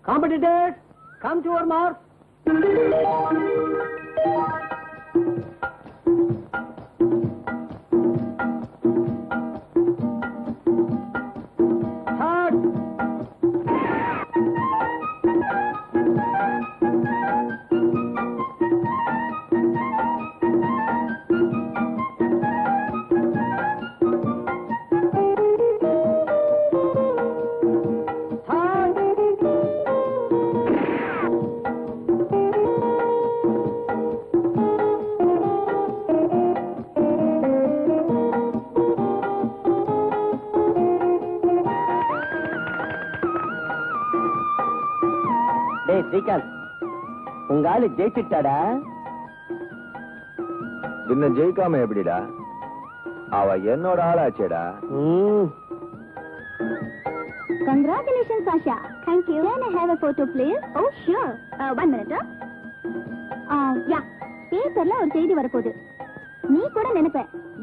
Competitors, come to your mark. உங்க ஆளு ஜெயிச்சுட்டாடா. இன்னும் ஜெயிக்காம எப்படிடா? அவ என்னோட ஆளாச்சேடா. Congratulations, Sasha. Thank you. Can I have a photo, please? Oh, sure. 1 minute. Yeah. பேப்பர்ல ஒரு செய்தி வரப்போகுது. நீ கூட நினைப்ப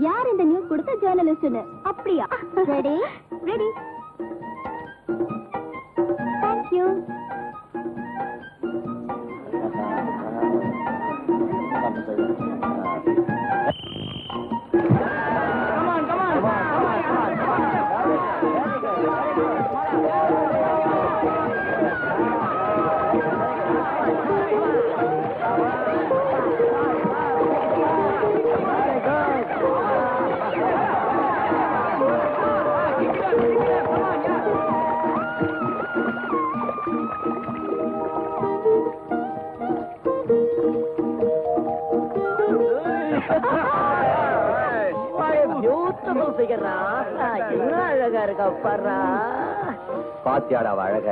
யார் இந்த நியூஸ் கொடுத்த ஜர்னலிஸ்ட்னு. அப்படியா? ரெடி? ரெடி. Thank you. என்ன அழகா இருக்கா பாரா. பாத்தியாடா அழக?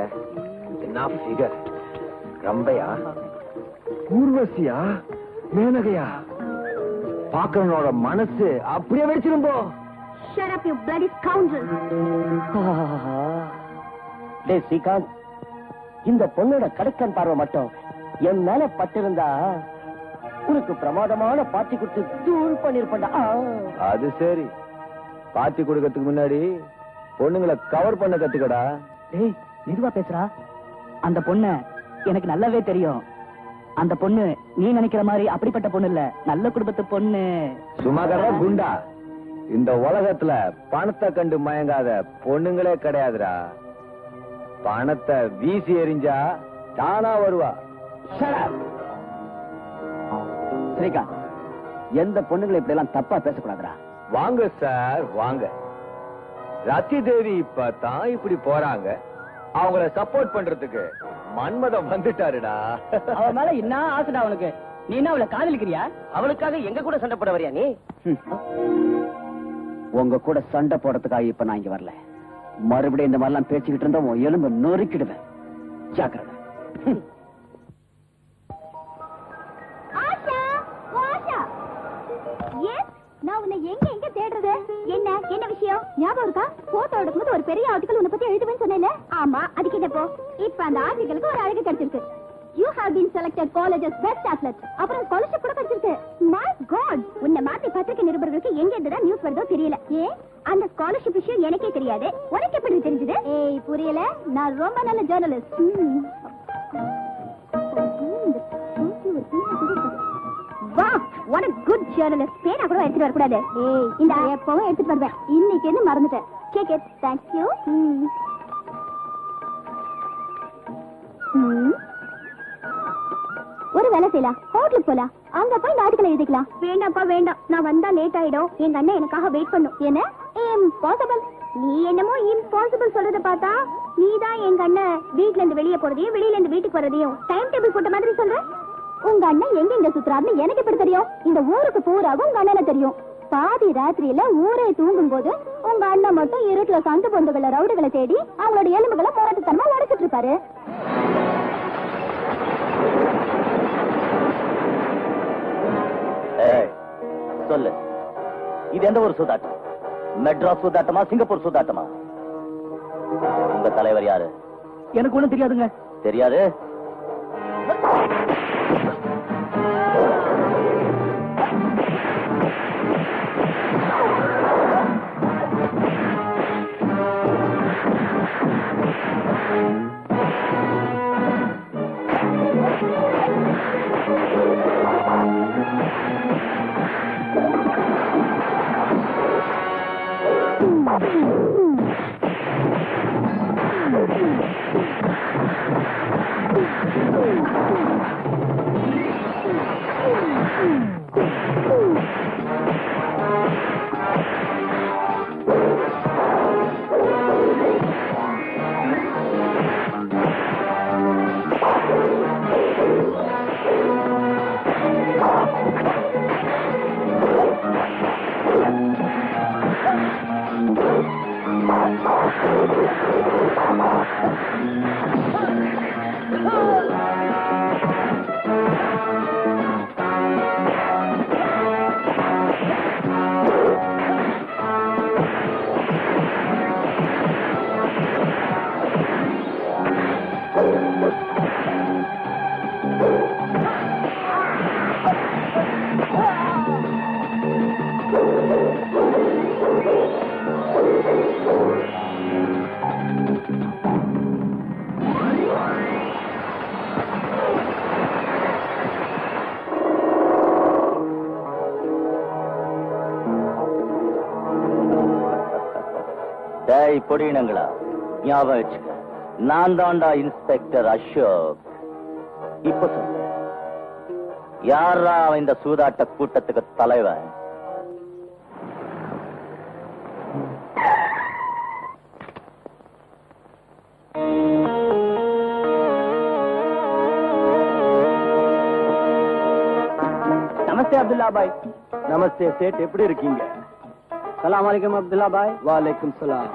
என்ன ஃபிகர்! ரம்பையா, ஊர்வசியா, மேனகையா? பாக்குறவனோட மனசு அப்படியே வெடிச்சிரும் போ. Shut up, you bloody scoundrel. டேய் ஸ்ரீகாந்த், இந்த பொண்ணோட கடைக்கன் பார்வை மட்டும் என் மேல பட்டிருந்தா உனக்கு பிரமாதமான பாட்டி கொடுத்து தூள் பண்ணிருப்பா. அது சரி, பாட்டி கொடுக்கறதுக்கு முன்னாடி பொண்ணுங்களை கவர் பண்ண கத்துக்கடா. டேய் மெதுவா பேசுறா. அந்த பொண்ண எனக்கு நல்லாவே தெரியும். அந்த பொண்ணு நீ நினைக்கிற மாதிரி அப்படிப்பட்ட பொண்ணு இல்ல, நல்ல குடும்பத்து பொண்ணு. சுமாகரா குண்டா, இந்த உலகத்துல பணத்தை கண்டு மயங்காத பொண்ணுங்களே கிடையாதுடா. பணத்தை வீசி எறிஞ்சா தானா வருவா. ஸ்ரீகாந்த், எந்த பொண்ணுங்களை இப்படி எல்லாம் தப்பா பேசக்கூடாதுடா. வாங்க சார் வாங்க. ரத்தி தேவி இப்பதான் இப்படி போறாங்க. அவங்கள சப்போர்ட் பண்றதுக்கு மன்மதம் வந்துட்டாருடா. அவ மேல என்ன ஆசைடா அவனுக்கு? நீ என்ன அவளை காதலிக்கிறியா? அவளுக்காக எங்க கூட சண்டை போட வரியா நீ? உங்க கூட சண்டை போடுறதுக்காக இப்ப நான் இங்க வரல. மறுபடியும் இந்த மாதிரிலாம் பேச்சுக்கிட்டு இருந்தா உன் எலும்பு நொறுக்கிடுவேன். ஜாக்கிரதை. நான் உன்னை எங்க எங்க தேடுறது? என்ன என்ன விஷயம் ஞாபகம் இருக்கா? போட்டோ எடுக்கும்போது ஒரு பெரிய ஆர்டிகல் உன்னை பத்தி எழுதுவேன்னு சொன்னேன்ல? ஆமா, அதுக்கு என்னப்போ? இப்ப அந்த ஆர்டிகலுக்கு ஒரு அழகு கிடைச்சிருக்கு. You have been selected college's best athlete. அப்புறம் ஸ்காலர்ஷிப் கூட கிடைச்சிருக்கு. My God! உன்னை மாத்தி பத்திரிகை நிருபர்களுக்கு எங்க இருந்துதான் நியூஸ் வருதோ தெரியல. ஏன் அந்த ஸ்காலர்ஷிப் விஷயம் எனக்கே தெரியாது, உனக்கு எப்படி தெரிஞ்சது? ஏய் புரியல, நான் ரொம்ப நல்ல ஜர்னலிஸ்ட். வா, what a good journalist. பேனா கூட எடுத்துட்டு வர கூடாது. ஏய் இந்த எப்பவும் எடுத்துட்டு வருவேன். இன்னைக்கு என்ன மறந்துட்டேன். Take it. Thank you. ஒரு வேலை செய்யலாம், ஹோட்டலுக்கு போலாம். அங்க போய் இந்த ஆர்டிகல் எழுதிக்கலாம். வேண்டாம்ப்பா வேண்டாம், நான் வந்தா லேட் ஆயிடும். எங்க அண்ணன் எனக்காக வெயிட் பண்ணும். என்ன இம்பாசிபிள்? நீ என்னமோ இம்பாசிபிள் சொல்றத பார்த்தா நீதான் எங்க அண்ணன் வீட்ல இருந்து வெளியே போறதையும் வெளியில இருந்து வீட்டுக்கு வர்றதையும் டைம் டேபிள் போட்ட மாதிரி சொல்ற. உங்க அண்ணன் எங்க எங்க சுத்துறாருன்னு எனக்கு எப்படி தெரியும்? இந்த ஊருக்கு பூராவும் உங்க அண்ணனை தெரியும். பாதி ராத்திரியில ஊரே தூங்கும் போது உங்க அண்ணன் மட்டும் இருட்டுல சந்து பொந்துகளை ரவுடுகளை தேடி அவங்களோட எலும்புகளை போராட்டத்தனமா உடைச்சிட்டு இருப்பாரு. சொல்லு, இது எந்த ஒரு சூதாட்டம்? மெட்ராஸ் சூதாட்டமா, சிங்கப்பூர் சூதாட்டமா? உங்க தலைவர் யாரு? எனக்கு ஒண்ணும் தெரியாதுங்க. தெரியாது? பொடியினங்களா, ஞாபகம் வச்சுக்க, நான் தாண்டா இன்ஸ்பெக்டர் அசோக். இப்ப சொல்லு, யாரா இந்த சூதாட்ட கூட்டத்துக்கு தலைவன்? நமஸ்தே அப்துல்லா பாய். நமஸ்தே சேட், எப்படி இருக்கீங்க? சலாம் அலைக்கும் அப்துல்லா பாய். வாலைக்கும் சலாம்.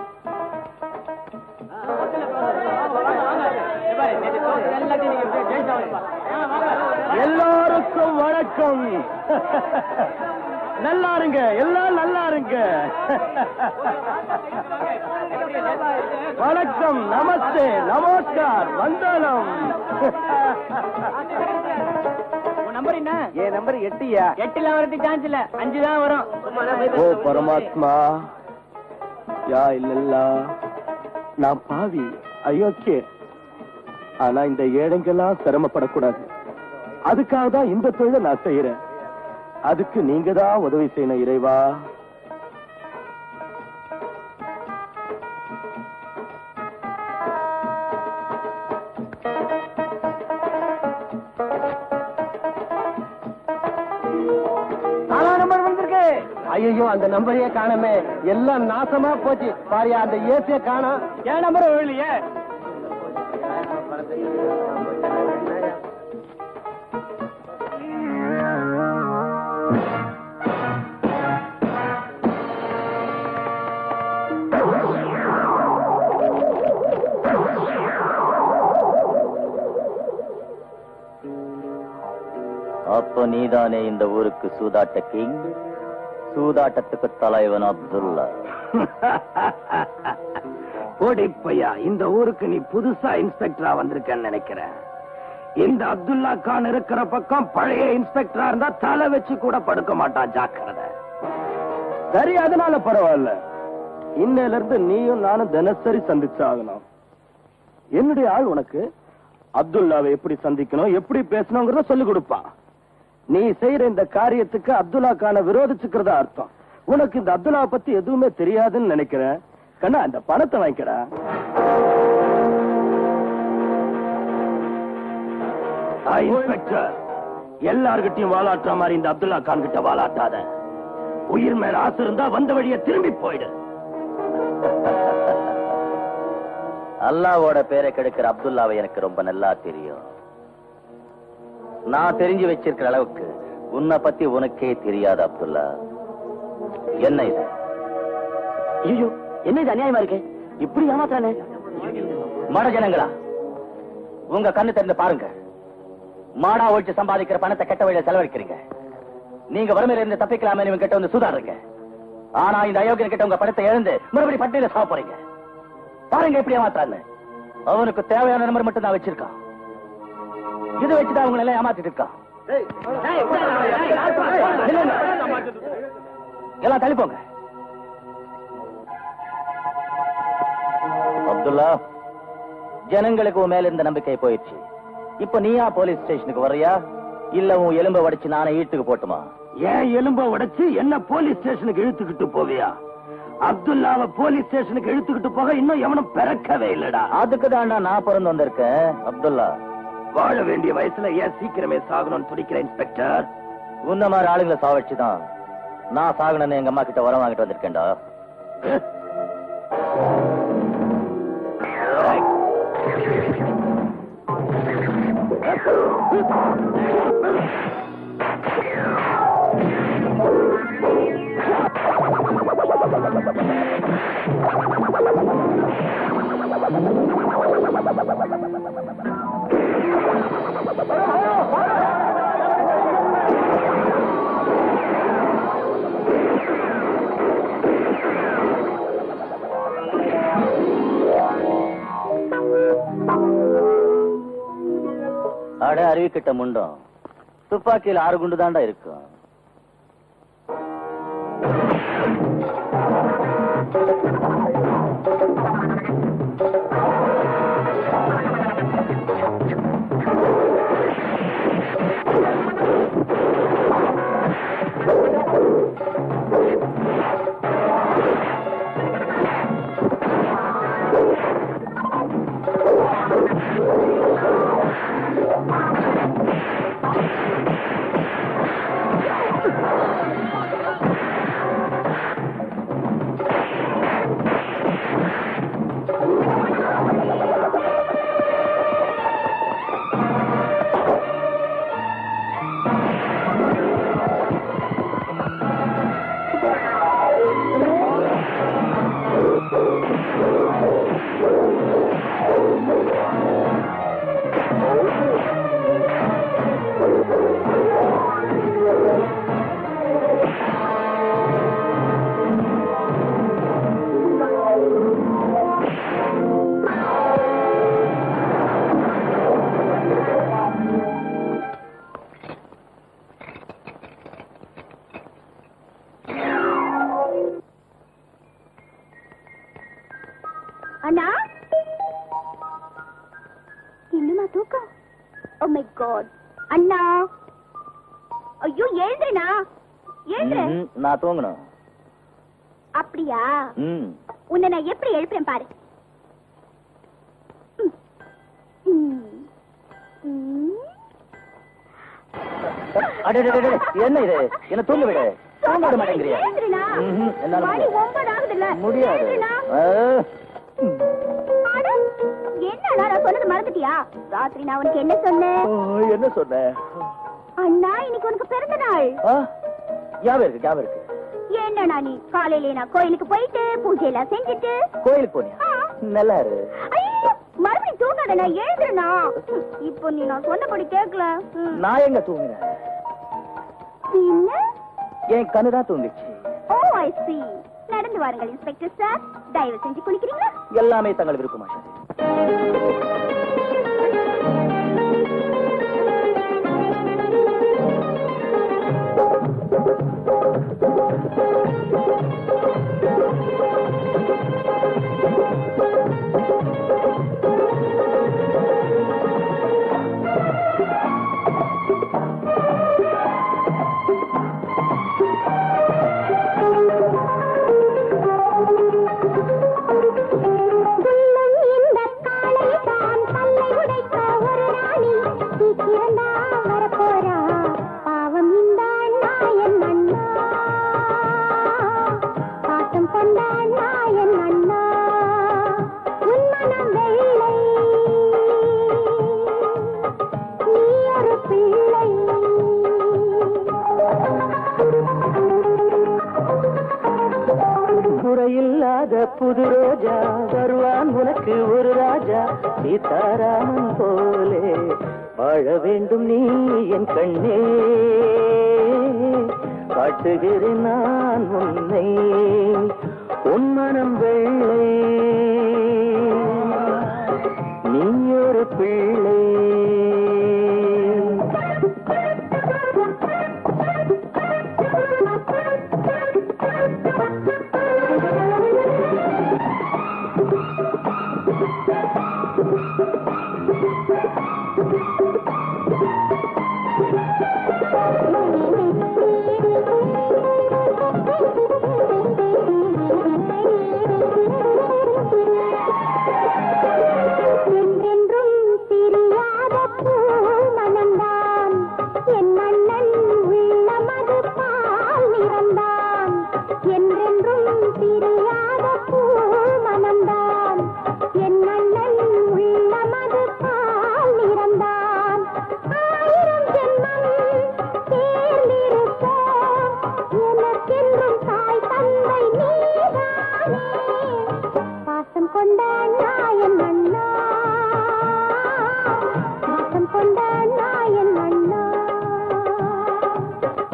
எல்லாருக்கும் வணக்கம். நல்லா இருங்க, எல்லாம் நல்லா இருங்க. வணக்கம், நமஸ்தே, நமஸ்கார், வந்தனம். நம்பர் என்ன? என் நம்பர் 8யா? 8ல வரது சான்ஸ் இல்ல, 5 தான் வரும். ஓ பரமாத்மா, யா இல்லல்லா, நான் பாவி, அயோக்கிய. ஆனா இந்த ஏழைங்கெல்லாம் சிரமப்படக்கூடாது. அதுக்காக தான் இந்த தொழிலை நான் செய்யறேன். அதுக்கு நீங்க தான் உதவி செய்யணும் இறைவா. ஐயோ, அந்த நம்பரையே காணமே, எல்லாம் நாசமா போச்சு. பாரியா, அந்த ஏசிய காணோம். என் நம்பர் இல்லையே. அப்ப நீதானே இந்த ஊருக்கு சூதாட்ட கிங், சூதாட்டத்துக்கு தலைவன் அப்துல்லா. போடிப்பையா, இந்த ஊருக்கு நீ புதுசா இன்ஸ்பெக்டரா வந்திருக்கன்னு நினைக்கிறேன். இந்த அப்துல்லா கான் இருக்கிற பக்கம் பழைய இன்ஸ்பெக்டரா இருந்தா தலை வச்சு கூட படுக்க மாட்டான், ஜாக்கிரதை. சரி, அதனால பரவாயில்ல. இன்னையில இருந்து நீயும் நானும் தினசரி சந்திச்சாகணும். என்னுடைய ஆள் உனக்கு அப்துல்லாவை எப்படி சந்திக்கணும், எப்படி பேசணுங்கிறத சொல்லிக் கொடுப்பான். நீ செய்யற இந்த காரியத்துக்கு அப்துல்லா கான விரோதிச்சுக்கிறதா அர்த்தம். உனக்கு இந்த அப்துல்லாவை பத்தி எதுவுமே தெரியாதுன்னு நினைக்கிறேன். கண்ணா, அந்த பணத்தை வாங்கிக்கடா. இன்ஸ்பெக்டர், எல்லார்கிட்டையும் வாலாட்டுற மாதிரி இந்த அப்துல்லா கான் கிட்ட வாலாட்டாத. உயிர் மேல ஆசை இருந்தா வந்த வழியை திரும்பி போயிடு. அல்லாவோட பேரை கெடுக்கிற அப்துல்லாவை எனக்கு ரொம்ப நல்லா தெரியும். நான் தெரிஞ்சு வச்சிருக்கிற அளவுக்கு உன்னை பத்தி உனக்கே தெரியாது அப்துல்லா. என்ன இது? ஐயோ, என்ன இது அநியாயமா இருக்கு? இப்படி ஏமாத்தானே? மட ஜனங்களா, உங்க கண்ணு தெரிந்து பாருங்க. மாடா ஒழிச்சு சம்பாதிக்கிற பணத்தை கெட்ட வழியில செலவழிக்கிறீங்க. நீங்க வறுமையில இருந்து தப்பிக்கலாமே இவங்க கிட்ட வந்து சூதாடுறீங்க. ஆனா இந்த அயோக்கியன் கிட்ட உங்க பணத்தை இழந்து மறுபடியும் பட்டியல சாப்பிட போறீங்க. பாருங்க எப்படி ஏமாத்தான்னு. அவனுக்கு தேவையான நம்பர் மட்டும் தான் வச்சிருக்கான். இதை வச்சுதான் அவங்க எல்லாம் ஏமாத்திட்டு இருக்கான். எல்லாம் தள்ளிப்போங்க. அப்துல்லா, ஜனங்களுக்கு உன் மேல இருந்த நம்பிக்கை போயிடுச்சு. இப்ப நீயா போலீஸ் ஸ்டேஷனுக்கு வர்றியா, இல்ல உன் எலும்ப உடைச்சு நானே ஈட்டுக்கு போட்டுமா? ஏன் எலும்ப உடைச்சு என்ன போலீஸ் ஸ்டேஷனுக்கு இழுத்துக்கிட்டு போவியா? அப்துல்லாவை போலீஸ் ஸ்டேஷனுக்கு இழுத்துக்கிட்டு போக இன்னும் எவனும் பிறக்கவே இல்லடா. அதுக்கு தான்டா நான் பிறந்து வந்திருக்கேன். அப்துல்லா, வாழ வேண்டிய வயசுல ஏன் சீக்கிரமே சாகணும்னு துடிக்கிற இன்ஸ்பெக்டர்? உன்ன மாதிரி ஆளுங்களை சாவடிச்சுதான் நான் சாகணும்னு எங்க அம்மா கிட்ட வரம் வாங்கிட்டு வந்திருக்கேன்டா. அட அறிவிக்கிட்ட முண்டம், துப்பாக்கியில் 6 குண்டு தாண்டா இருக்கும். அண்ணா, இன்னுமா தூக்கம்? ஓ மை காட். அண்ணா, ஐயோ எழுந்துனா, எழுந்து. நான் தூங்கணும். அப்படியா? உன்னை நான் எப்படி எழுப்புறேன் பாரு. என்ன இது? என்ன தூங்க விடு. தூங்க விட மாட்டேங்கிறியா? முடியாது. என்னடா நான் சொன்னது மறந்துட்டியா? ராத்திரி நான் உனக்கு என்ன சொன்னேன்? என்ன சொன்ன? அண்ணா, இன்னைக்கு உனக்கு பிறந்த நாள். ஞாபகம் இருக்கு. என்னண்ணா நீ காலையில நான் கோயிலுக்கு போயிட்டு பூஜை எல்லாம் செஞ்சுட்டு. கோயிலுக்கு போனியா? நல்லா இரு. மறுபடியும் தூங்காத, நான் எழுதுறேனா? இப்போ நீ நான் சொன்னபடி கேட்கல. நான் எங்க தூங்கினேன்? என் கண்ணுதான் தூங்கிச்சு. ஓ ஐ see. நடந்து வாருங்கள் இன்ஸ்பெக்டர் சார். தயவு செஞ்சு குளிக்கிறீங்களா? எல்லாமே தங்கள் விருப்பமா சார். குறையில்லாத புது ரோஜா வருவான் உனக்கு ஒரு ராஜா, சீதாராமன் போலே வாழ வேண்டும் நீ என் கண்ணே, காட்டுகிறேன் நான் உன்னை உன் மனம் வெள்ளை, நீ ஒரு பிள்ளை.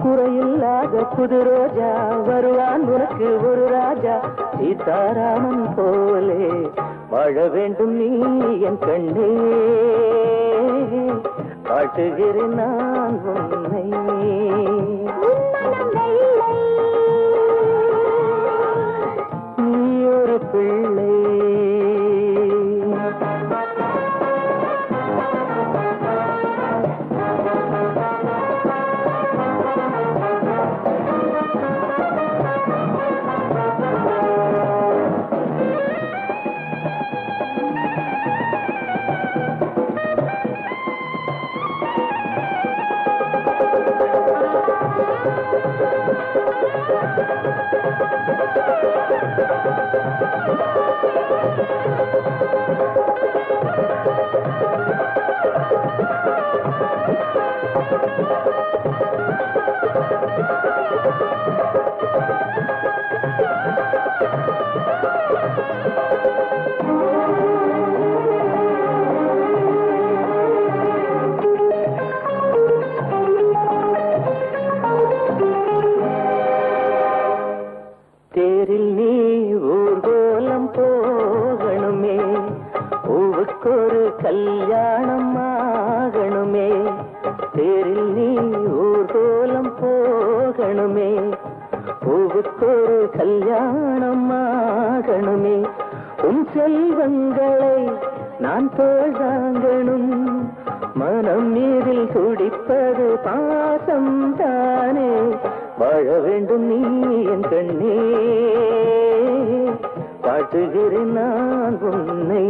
குறையில்லாத புது ரோஜா வருவான் உனக்கு ஒரு ராஜா, சீதாராமன் போலே வாழ வேண்டும் நீ என் கண்ணே, காட்டுகிறேன் நான் உன்னை. நீ ஒரு பிள்ளை. தேரில் நீ ஊர்கோலம் போகணுமே, பூவுக்கொரு கல்யாணம் ஆகணுமே, தேரில் நீ ஊர்கோலம் போகணுமே, பூவுக்கொரு கல்யாணம் ஆகணுமே, உன் செல்வங்களை நான் தோழாங்கணும், மனம் மீதில் துடிப்பது பாசம் தானே, வாழ வேண்டும் நீ என் கண்ணே, காட்டுகிறேன் நான் உன்னை.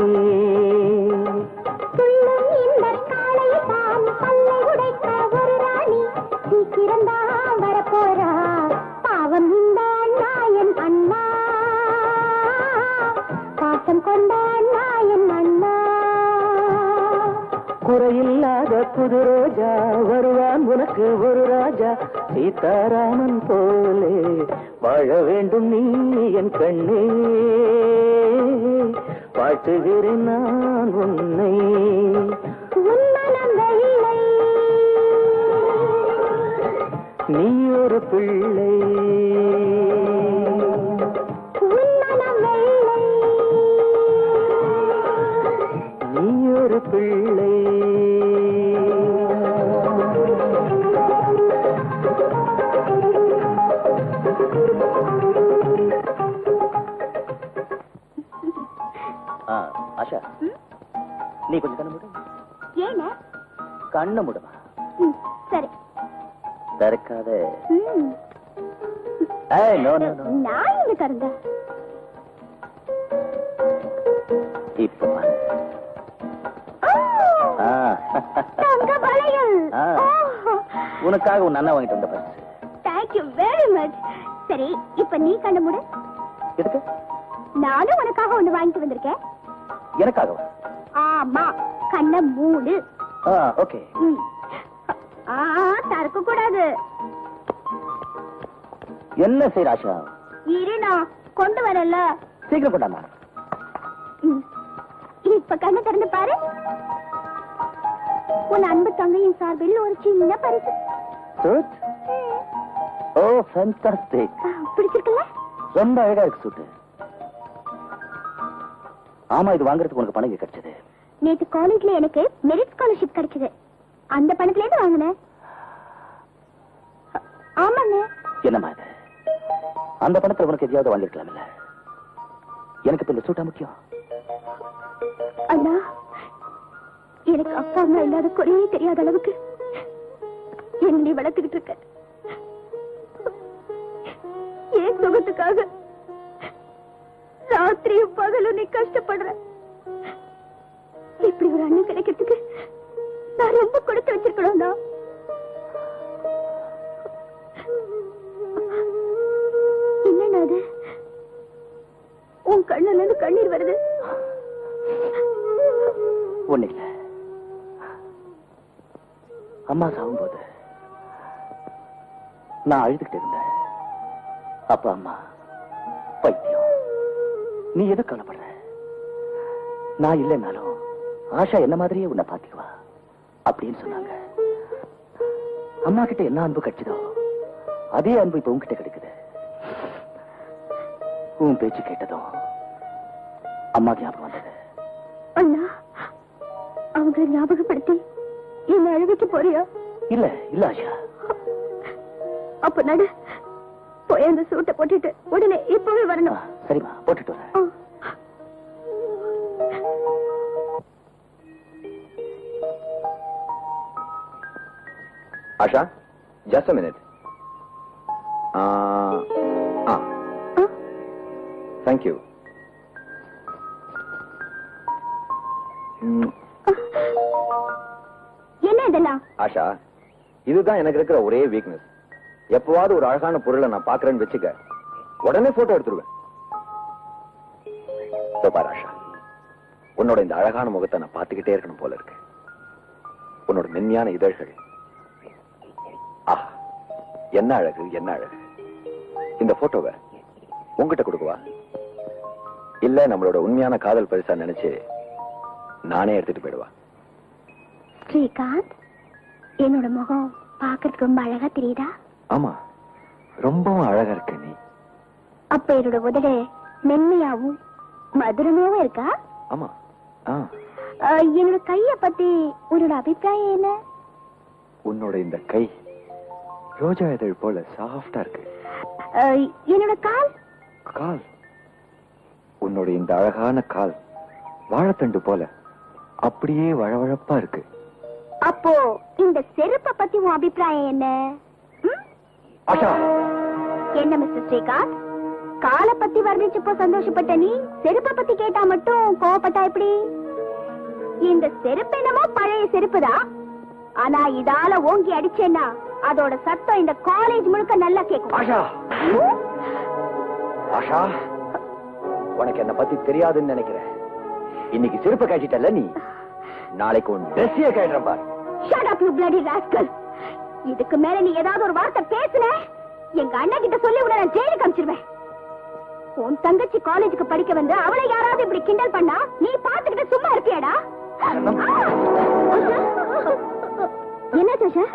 குறையில்லாத புது ரோஜா வருவான் உனக்கு ஒரு ராஜா, சீதாராமன் போலே வாழ வேண்டும் நீ என் கண்ணே, காட்டுகிறேன் நான் உன்னை. நீ ஒரு பிள்ளை நீ ஒரு பிள்ளை ஆஷா, நீ கொஞ்சம் கண்ணு மூடு. ஏன கண்ணு மூடுமா? சரி. திறக்காத. நான் இங்க கருங்க. இப்ப பாரு. உனக்காக உன் அண்ணா வாங்கிட்டு வந்த பரிசு. Thank you very much. சரி, இப்ப நீ கண்ணு மூடு. எதுக்கு? நானும் உனக்காக ஒண்ணு வாங்கிட்டு வந்திருக்கேன். எனக்காகவா? ஆமா, கண்ண மூடு. ஓகே. தரக்க கூடாது. என்ன செய்ய ஆஷா? இருனா கொண்டு வரல. சீக்கிரம் கொண்டாமா. இப்ப கண்ணை திறந்து பாரு. உன் அன்பு தங்கையின் சார்பில் ஒரு சின்ன பரிசு. Oh fantastic. பிடிச்சிருக்குல்ல? ரொம்ப அழகா இருக்கு சூட்டு. ஆமா, இது வாங்குறதுக்கு உனக்கு பணம் கிடைச்சது? நேத்து காலேஜ்ல எனக்கு மெரிட் ஸ்காலர்ஷிப் கிடைச்சது. அந்த பணத்துல இருந்து வாங்கினேன். ஆமாண்ணே. என்னம்மா இது? அந்த பணத்துல உனக்கு எதையாவது வாங்கிருக்கலாம் இல்ல? எனக்கு இப்ப இந்த சூட்டா முக்கியம். அண்ணா, எனக்கு அப்பா அம்மா இல்லாத குறையே தெரியாத அளவுக்கு என்ன நீ வளர்த்துக்கிட்டு இருக்க. ஏன் சுகத்துக்காக ராத்திரியும் பகலும் நீ கஷ்டப்படுற. இப்படி ஒரு அண்ணன் கிடைக்கிறதுக்கு நான் ரொம்ப கொடுத்து வச்சிருக்கணும்னா. என்னன்னா அது? உன் கண்ணுல இருந்து கண்ணீர் வருது. ஒண்ணு இல்ல, அம்மா சாகும்போது நான் அழுதுகிட்டு இருந்தேன். அப்பா அம்மா பைத்தியம், நீ எது கவலைப்படுற? நான் இல்லைன்னாலும் ஆஷா என்ன மாதிரியே உன்னை பாத்துக்குவா அப்படின்னு சொன்னாங்க. அம்மா கிட்ட என்ன அன்பு கிடைச்சதோ அதே அன்பு இப்ப உன்கிட்ட கிடைக்குது. உன் பேச்சு கேட்டதும் அம்மா ஞாபகம் வந்தது. அண்ணா, அவங்க ஞாபகப்படுத்தி என்ன அழுவிக்க போறியா? இல்ல இல்ல ஆஷா. அப்ப நடு போய் அந்த சூட்டை போட்டுட்டு உடனே இப்பவே வரணும். சரிமா, போட்டுட்டு வரேன். Asha, just a minute. Thank you. என்ன இதெல்லாம்? ஆஷா, இதுதான் எனக்கு இருக்கிற ஒரே வீக்னஸ். எப்பவாவது ஒரு அழகான பொருளை நான் பாக்குறேன்னு வச்சுக்க, உடனே போட்டோ எடுத்துருவேன். பாரு ஆஷா, உன்னோட இந்த அழகான முகத்தை நான் பார்த்துக்கிட்டே இருக்கணும் போல இருக்கு. உன்னோட மென்மையான இதழ்கள், ஆஹா என்ன அழகு, என்ன அழகு. இந்த போட்டோவை உங்ககிட்ட கொடுக்கவா, இல்ல நம்மளோட உண்மையான காதல் பரிசா நினைச்சு நானே எடுத்துட்டு போயிடுவா? ஸ்ரீகாந்த், என்னோட முகம் பாக்குறதுக்கு ரொம்ப அழகா தெரியுதா? ஆமா, ரொம்பவும் அழகா இருக்க நீ. அப்ப என்னோட உதடு மென்மையாவும் மதுரமாவும் இருக்கா? ஆமா. என்னோட கைய பத்தி உன்னோட அபிப்பிராயம் என்ன? உன்னோட இந்த கை ரோஜா இதழ் போல சாஃப்டா இருக்கு. என்னோட கால்? கால், உன்னோட இந்த அழகான கால் வாழைத்தண்டு போல அப்படியே வழவழப்பா இருக்கு. அப்போ இந்த செருப்பை பத்தி உன் அபிப்பிராயம் என்ன? என்ன மிஸ்டர் ஸ்ரீகாந்த், காலை பத்தி வர்ணிச்சப்போ சந்தோஷப்பட்ட நீ செருப்பை பத்தி கேட்டா மட்டும் கோவப்பட்டா எப்படி? இந்த செருப்பு என்னமோ பழைய செருப்புதான், ஆனா இதால ஓங்கி அடிச்சேன்னா அதோட சத்தம் இந்த காலேஜ் முழுக்க நல்லா கேட்கும். ஆஷா, ஆஷா, உனக்கு என்ன பத்தி தெரியாதுன்னு நினைக்கிறேன். இன்னைக்கு செருப்பு காய்ச்சிட்டல நீ, நாளைக்கு உன் ட்ரெஸ்ஸையே கேட்கிறேன் பாரு. Shut up, you bloody rascal. இதுக்கு மேல நீ ஏதாவது ஒரு வார்த்தை பேசுன, எங்க அண்ணன் கிட்ட சொல்லி உடனே நான் ஜெயிலுக்கு அனுப்பிச்சிருவேன். உன் தங்கச்சி காலேஜுக்கு படிக்க வந்து அவளை யாராவது இப்படி கிண்டல் பண்ணா நீ பாத்துக்கிட்டு சும்மா இருப்பியாடா? என்ன சஷா?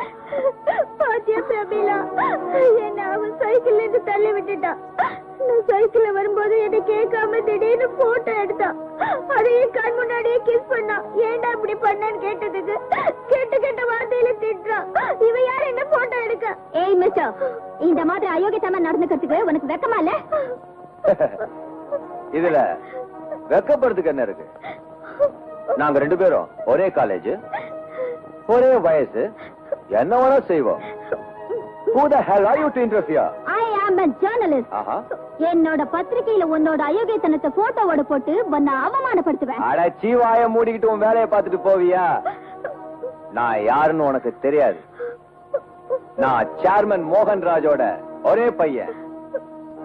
பாத்தியா பிரபீலா, என்ன அவன் சைக்கிள்ல இருந்து தள்ளி விட்டுட்டான். நான் சைக்கிள்ல வரும்போது என்ன கேட்காம திடீர்னு போட்டோ எடுத்தான். அதையே கண் முன்னாடியே கிஸ் பண்ணான். ஏன்டா இப்படி பண்ணான்னு கேட்டதுக்கு கெட்ட வார்த்தையில திட்டுறான். இவன் யார் என்ன போட்டோ எடுக்க? ஏய் மிஸ்டர், இந்த மாதிரி அயோக்கியத்தனமா நடந்துக்கிறதுக்கு உனக்கு வெக்கமா இல்ல? இதுல வெக்கப்படுறதுக்கு என்ன இருக்கு? நாங்க 2 பேரும் ஒரே காலேஜ், ஒரே வயசு, என்ன வேணா செய்வோம். Who the hell are you to interfere? I am a journalist. என்னோட பத்திரிகையில உன்னோட அயோக்கியத்தனத்தை போட்டோவோட போட்டு உன்னை அவமானப்படுத்துவேன். அட சீவாய மூடிக்கிட்டு உன் வேலையை பார்த்துட்டு போவியா? நான் யாருன்னு உனக்கு தெரியாது. நான் சேர்மன் மோகன் ராஜோட ஒரே பையன்.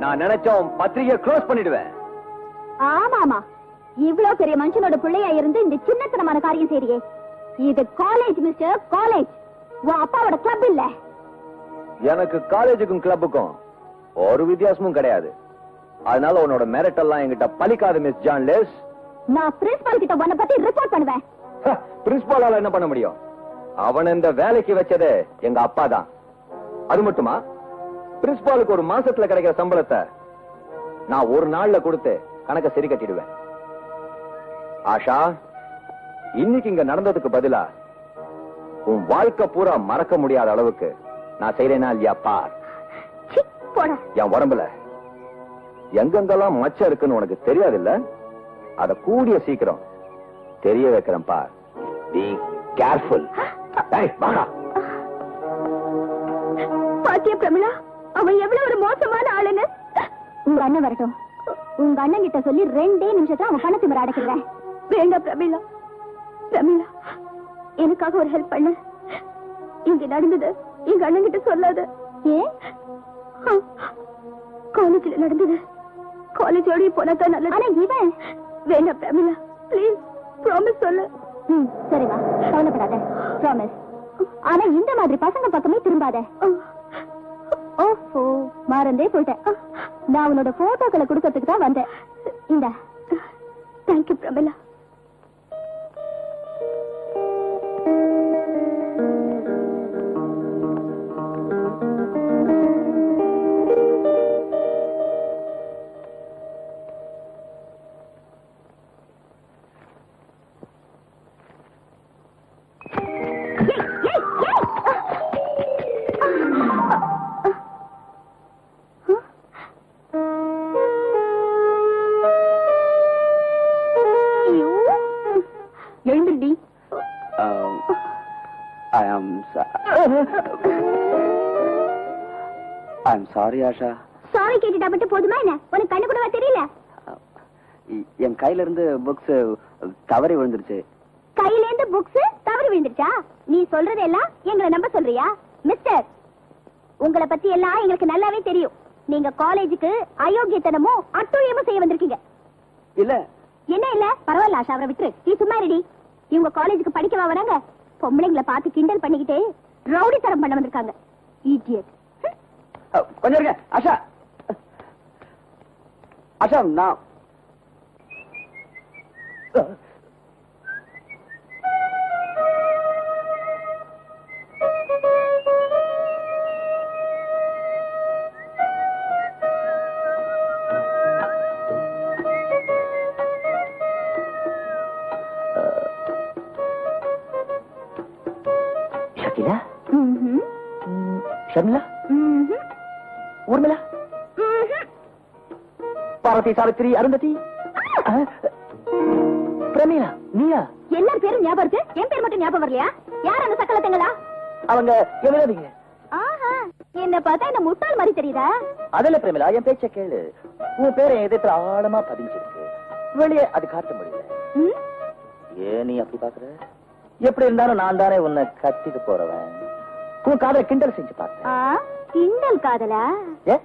நான் நினைச்சோம் பத்திரிகை க்ளோஸ் பண்ணிடுவேன். ஆமாமா, இவ்வளவு பெரிய மனுஷனோட பிள்ளையா இருந்து இந்த சின்னத்தனமான காரியம் செய்றியே. இது காலேஜ் மிஸ்டர், காலேஜ். உன் அப்பாவோட கிளப் இல்ல. எனக்கு காலேஜுக்கும் கிளப்புக்கும் ஒரு வித்தியாசமும் கிடையாது. அதனால உன்னோட மெரிட்டெல்லாம் என்கிட்ட பலிக்காது மிஸ் ஜான் லேஸ். நான் பிரின்சிபால் கிட்ட உன்னை பத்தி ரிப்போர்ட் பண்ணுவேன். பிரின்சிபாலால என்ன பண்ண முடியும்? அவன் இந்த வேலைக்கு வச்சது எங்க அப்பா தான். அது மட்டுமா, பிரின்சிபாலுக்கு ஒரு மாசத்துல கிடைக்கிற சம்பளத்தை நான் ஒரு நாள்ல கொடுத்து கணக்க சரி கட்டிடுவேன். ஆஷா, இன்னைக்கு இங்க நடந்ததுக்கு பதிலா உன் வாழ்க்கை பூரா மறக்க முடியாத அளவுக்கு நான் செய்யறேனா இல்லையா பார். என் உடம்புல எங்கெங்கெல்லாம் மச்சம் இருக்குன்னு உனக்கு தெரியாது இல்ல? அத கூடிய சீக்கிரம் தெரிய வைக்கிறேன் பார். Be careful. பாத்தியா பிரமிளா, அவன் எவ்வளவு ஒரு மோசமான ஆளுன்னு. உங்க அண்ணன் வரட்டும். உங்க அண்ணன் கிட்ட சொல்லி 2 நிமிஷத்துல அவன் பணத்தை முறை அடைக்கிறேன். வேண்டாம் பிரமிளா, பிரமிளா எனக்காக ஒரு ஹெல்ப் பண்ணு. இங்க நடந்தது எங்க அண்ணன் கிட்ட சொல்லாத. ஏன்? காலேஜ்ல நடந்தது காலேஜோட போனதான் நல்லது. ஆனா இவன் வேண்டாம் பிரமிளா, ப்ளீஸ் ப்ராமிஸ் சொல்லு. சரிவா, கவலைப்படாத, ப்ராமிஸ். ஆனா இந்த மாதிரி பசங்க பக்கமே திரும்பாத. ஓஹோ, மறந்தே போயிட்டேன். நான் உன்னோட போட்டோக்களை கொடுக்கறதுக்கு தான் வந்தேன். இந்த தேங்க்யூ பிரமிளா. எழுந்துடி. I'm sorry, Asha. சாரி கேட்டுட்டா மட்டும் போதுமா என்ன? உனக்கு கண்ணு கூடவா தெரியல? என் கையில இருந்து புக்ஸ் தவறி விழுந்துருச்சு. கையில இருந்து புக்ஸ் தவறி விழுந்துருச்சா? நீ சொல்றதெல்லாம் எங்களை நம்ப சொல்றியா? மிஸ்டர், உங்களை பத்தி எல்லாம் எங்களுக்கு நல்லாவே தெரியும். நீங்க காலேஜுக்கு அயோக்கியத்தனமும் அட்டுழியமும் செய்ய வந்திருக்கீங்க. இல்ல. என்ன இல்ல? பரவாயில்ல ஆஷா, அவரை விட்டுரு. நீ சும்மா ரெடி. இவங்க காலேஜுக்கு படிக்கவா வராங்க? பொம்பளைங்களை பார்த்து கிண்டல் பண்ணிக்கிட்டு ரவுடி தரம் பண்ண வந்திருக்காங்க. இடியட். கொஞ்சம் இருங்க ஆஷா. ஆஷா, நான் ஷகிலா, ஷர்மிளா, ஊர்மிளா, பார்வதி, சாவித்திரி, அருந்ததி, பிரமீளா, நீயா? எல்லா பேரும் ஞாபகம் இருக்கு, என் பேர் மட்டும் ஞாபகம் வரலையா? யார் அந்த சக்கலத்தங்களா? அவங்க எவ்வளவுங்க? ஆஹா, என்ன பார்த்தா என்ன முட்டாள் மாதிரி தெரியுதா? அதல்ல பிரமிளா, என் பேச்ச கேளு. உன் பேரை என் இதயத்துல ஆழமா பதிஞ்சிருக்கு. வெளியே அது காட்ட முடியல. ஏன் நீ அப்படி பாக்குற? எப்படி இருந்தாலும் நான் தானே உன்னை கத்திட்டு போறவன். உன் காதலை கிண்டல் செஞ்சு பார்த்தேன். கிண்டல் காதலா? ஏ,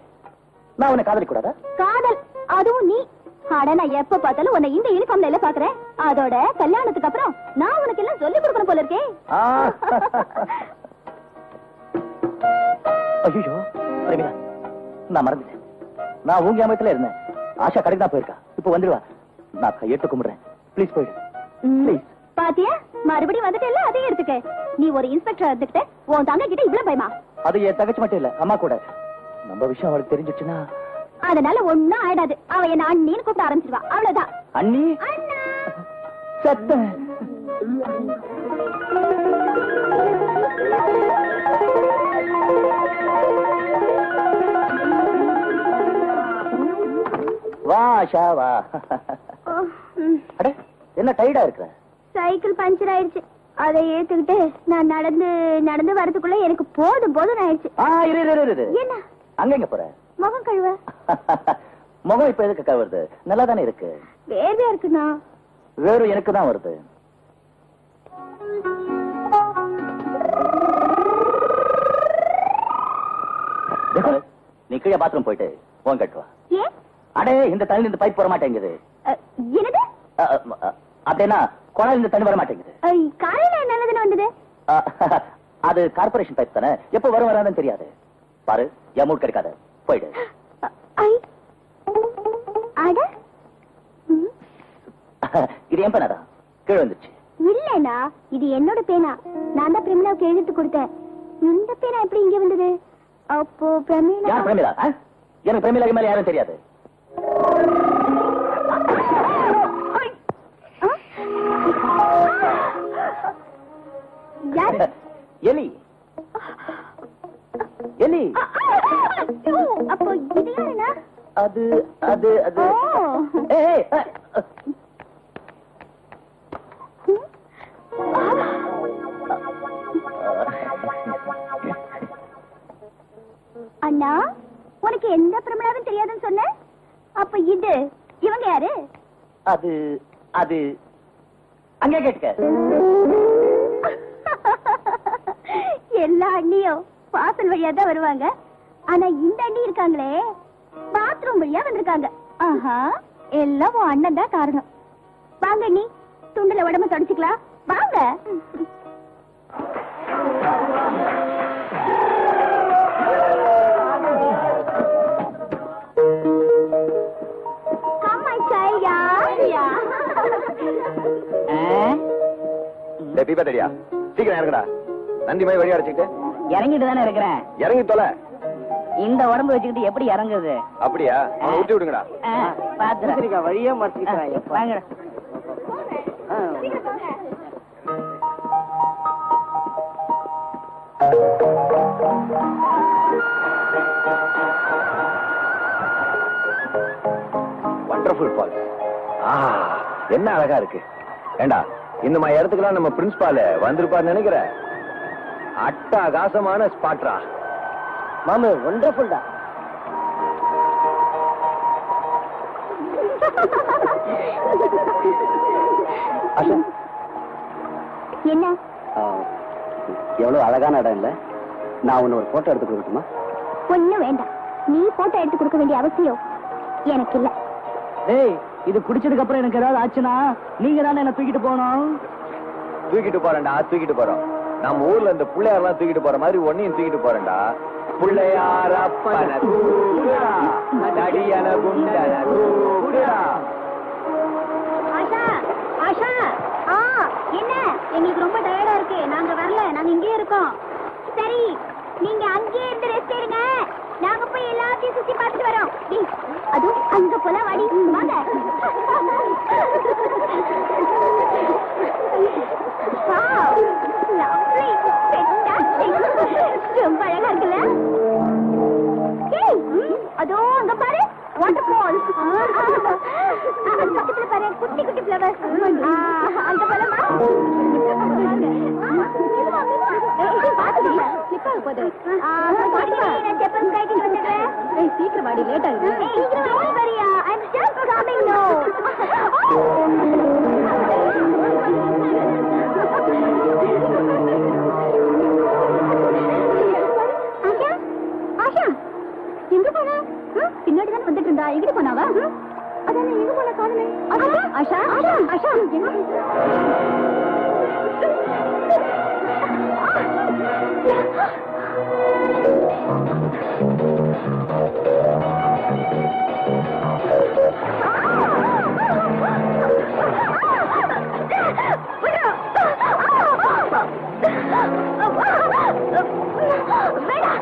நான் உன்னை காதலிக்க கூடாதா? காதல், அதுவும் நீ. ஆனா நான் எப்ப பார்த்தாலும் உன்னை இந்த யூனிஃபார்ம்ல எல்லாம் பாக்குறேன். அதோட கல்யாணத்துக்கு அப்புறம் நான் உனக்கு எல்லாம் சொல்லி கொடுக்கணும் போல இருக்கே. ஐயோ பிரமிளா, நான் மறந்துட்டேன். நான் உங்க அமைத்துல இருந்தேன். ஆஷா கடைக்கு தான் போயிருக்கா. இப்ப வந்துடுவா. நான் கையெட்டு கும்பிடுறேன். ப்ளீஸ் போயிடு. ப்ளீஸ். பாத்தியா, மறுபடியும் வந்துட்டு இல்ல, அதையும் எடுத்துக்க. நீ ஒரு இன்ஸ்பெக்டர் இருந்துகிட்டு உன் தங்க கிட்ட இவ்வளவு பயமா? அது என் தங்கச்சி மட்டும் இல்ல, அம்மா கூட. நம்ம விஷயம் அவளுக்கு தெரிஞ்சிச்சுன்னா அதனால ஒண்ணும் ஆயிடாது. அவ என்ன அண்ணின்னு கூப்பிட ஆரம்பிச்சிருவா, அவ்வளவுதான். அண்ணி சத்த வா ஆஷா வா. அட என்ன டயர்டா இருக்கிற? சைக்கிள் பஞ்சர் ஆயிடுச்சு, அதை ஏத்துக்கிட்டு நான் நடந்து நடந்து வரதுக்குள்ள எனக்கு போதும் போதும் ஆயிடுச்சு. என்ன அங்க எங்க போற? முகம் கழுவ. முகம் இப்ப எதுக்கு கழுவுறது? நல்லா தானே இருக்கு. வேர்வையா இருக்குண்ணா. வேறு எனக்கு தான் வருது. நீ கீழே பாத்ரூம் போயிட்டு போன் கட்டுவா. ஏன்? அடே இந்த தண்ணி இந்த பைப் வர மாட்டேங்குது. என்னது? அப்படின்னா குழாயில் இந்த தண்ணி வர மாட்டேங்குது. காலையில நல்லதுன்னு வந்தது. அது கார்பரேஷன் பைப் தானே, எப்ப வரும் வராதுன்னு தெரியாது. பாரு என் மூட் கிடைக்காத, போயிடு. இது என் பேனாதான் கீழே வந்துச்சு. இல்லண்ணா, இது என்னோட பேனா. நான் தான் பிரமிளாவுக்கு எழுதி கொடுத்தேன். இந்த பேனா எப்படி இங்க வந்தது? அப்போ பிரமிளா யார்? பிரமிளா? எனக்கு பிரமிளா மேல யாரும் தெரியாது. எலி எலி. அப்போ இது யாருண்ணா? அது அது அது அண்ணா, உனக்கு எந்த பிரமிளாவும் தெரியாதுன்னு சொன்ன. அப்ப இது இவங்க யாரு? அது அது அங்கே கேட்டுக்க. எல்லா அண்ணியும் வாசல் வழியா தான் வருவாங்க. ஆனா இந்த அண்ணி இருக்காங்களே, பாத்ரூம் வழியா வந்திருக்காங்க. ஆஹா, எல்லாம் உன் அண்ணன் தான் காரணம். வாங்க அண்ணி, துண்டுல உடம்பு தொடச்சுக்கலாம் வாங்க. சீக்கிரம் இறங்கடா. நந்தி மாதிரி வழி அடைச்சிட்டு இறங்கிட்டு தானே இருக்கிறேன். இறங்கி தொலை. இந்த உடம்பு வச்சுக்கிட்டு எப்படி இறங்குது? அப்படியா? விட்டு விடுங்கடா. பாத்துருக்கா வழியே மறைச்சிக்கிறாங்க. வாங்க. Wonderful falls. என்ன அழகா இருக்கு. ஏண்டா இந்த மாதிரி இடத்துக்குலாம் நம்ம பிரின்சிபால் வந்திருப்பார் நினைக்கிறேன். அட்டகாசமான ஸ்பாட்ரா மாமு. வண்டர்ஃபுல் தான். என்ன? எவ்வளவு அழகான இடம் இல்ல? நான் உன்ன ஒரு போட்டோ எடுத்து கொடுக்கட்டுமா? ஒண்ணும் வேண்டாம். நீ போட்டோ எடுத்து கொடுக்க வேண்டிய அவசியம் எனக்கு இல்ல. ஏய், இது குடிச்சதுக்கு அப்புறம் எனக்கு ஏதாவது ஆச்சுன்னா நீங்க தானே என்ன தூக்கிட்டு போகணும். தூக்கிட்டு போறேன்டா, தூக்கிட்டு போறோம். நம்ம ஊர்ல இந்த பிள்ளையாரெல்லாம் தூக்கிட்டு போற மாதிரி ஒன்னையும் தூக்கிட்டு போறேன்டா. பிள்ளையார் அப்பன தூக்குடா, தடியன குண்டன தூக்குடா. ஆஷா, ஆஷா. என்ன? எங்களுக்கு ரொம்ப டயர்டா இருக்கு, நாங்க வரல, நாங்க இங்கே இருக்கோம். சரி, நீங்க அங்கே இருந்து ரெஸ்ட் எடுங்க, நாங்க போய் எல்லாத்தையும் சுத்தி பார்த்துட்டு வரோம். அதுவும் அங்க போல வாடி வாங்க. ரொம்ப அழகா இருக்குல்ல? அதோ அங்க பாரு, வாட்டர் ஃபால். பக்கத்துல பாரு, குட்டி குட்டி ஃப்ளவர்ஸ். அங்க போலமா? சீக்கிரம் வாடி, லேட் ஆகுது. I'm just coming now. Asha, Asha, எங்க போனா? பின்னாடி தான் வந்துட்டு இருந்தா, எங்கிட்டு போனாவா? அதான் எங்க போன காரணமே. ஆஷா, ஆஷா, ஆஷா, எங்க? வேண்டாம்.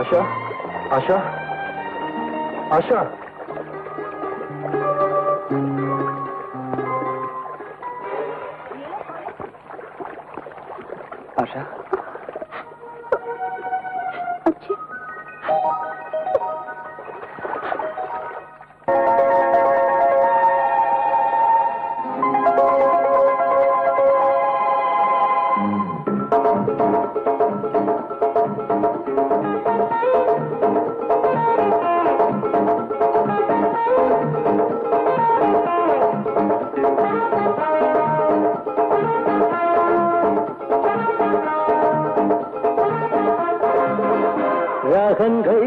ஆஷா ஆஷா ஆஷா ஆஷா ராகங்கள்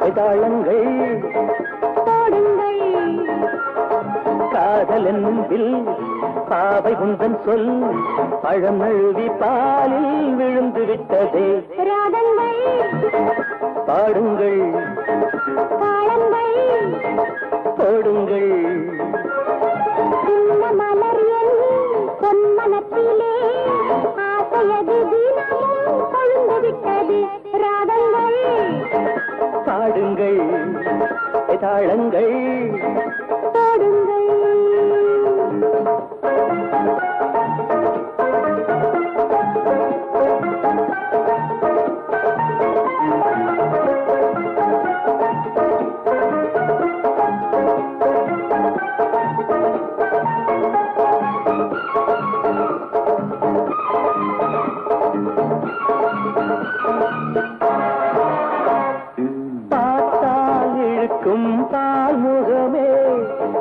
தாளங்கள் காதல் என்னும் பாவை உந்தன் சொல் பழம் நழுவி பாலில் விழுந்து விட்டதே ராகங்கள் பாடுங்கள் தாளங்கள் போடுங்கள் சின்ன மலர் என் பொன்மனத்திலே ஆசையது தினமும் கொழுந்து விட்டது ராகங்கள் பாடுங்கள் தாளங்கள் போடுங்கள் பார்த்தால் இழுக்கும் பால் முகமே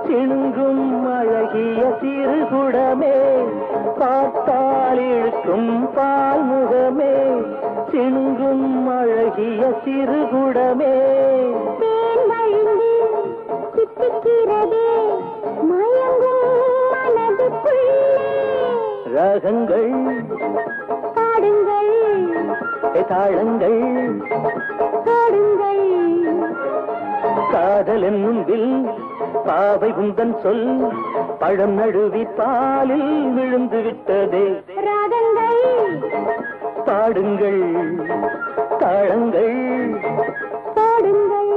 சிணுங்கும் அழகிய சிறுகுடமே பார்த்தால் இழுக்கும் பால் முகமே சிணுங்கும் அழகிய சிறுகுடமே தேன் வழிந்து சித்திக்கிறதே மயங்கும் மனதுக்குள்ளே ராகங்கள் பாடுங்கள் தாளங்கள் போடுங்கள் காதல் என்னும் பாவை உந்தன் சொல் பழம் நழுவி பாலில் விழுந்து விட்டதே ராகங்கள் பாடுங்கள் தாளங்கள் போடுங்கள்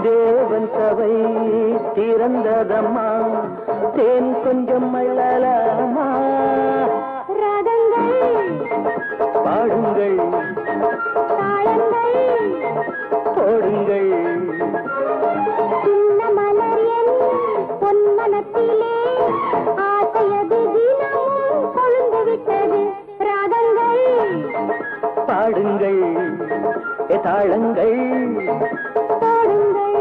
தேவன் சபை திறந்ததம்மா தேன் கொஞ்சம் அள்ளலாமா ராகங்கள் பாடுங்கள் தாளங்கள் போடுங்கள் சின்ன மலர் என் பொன்மனத்திலே ஆசையது தினமும் கொழுந்து விட்டது ராகங்கள் பாடுங்கள் தாளங்கள் போடுங்கள்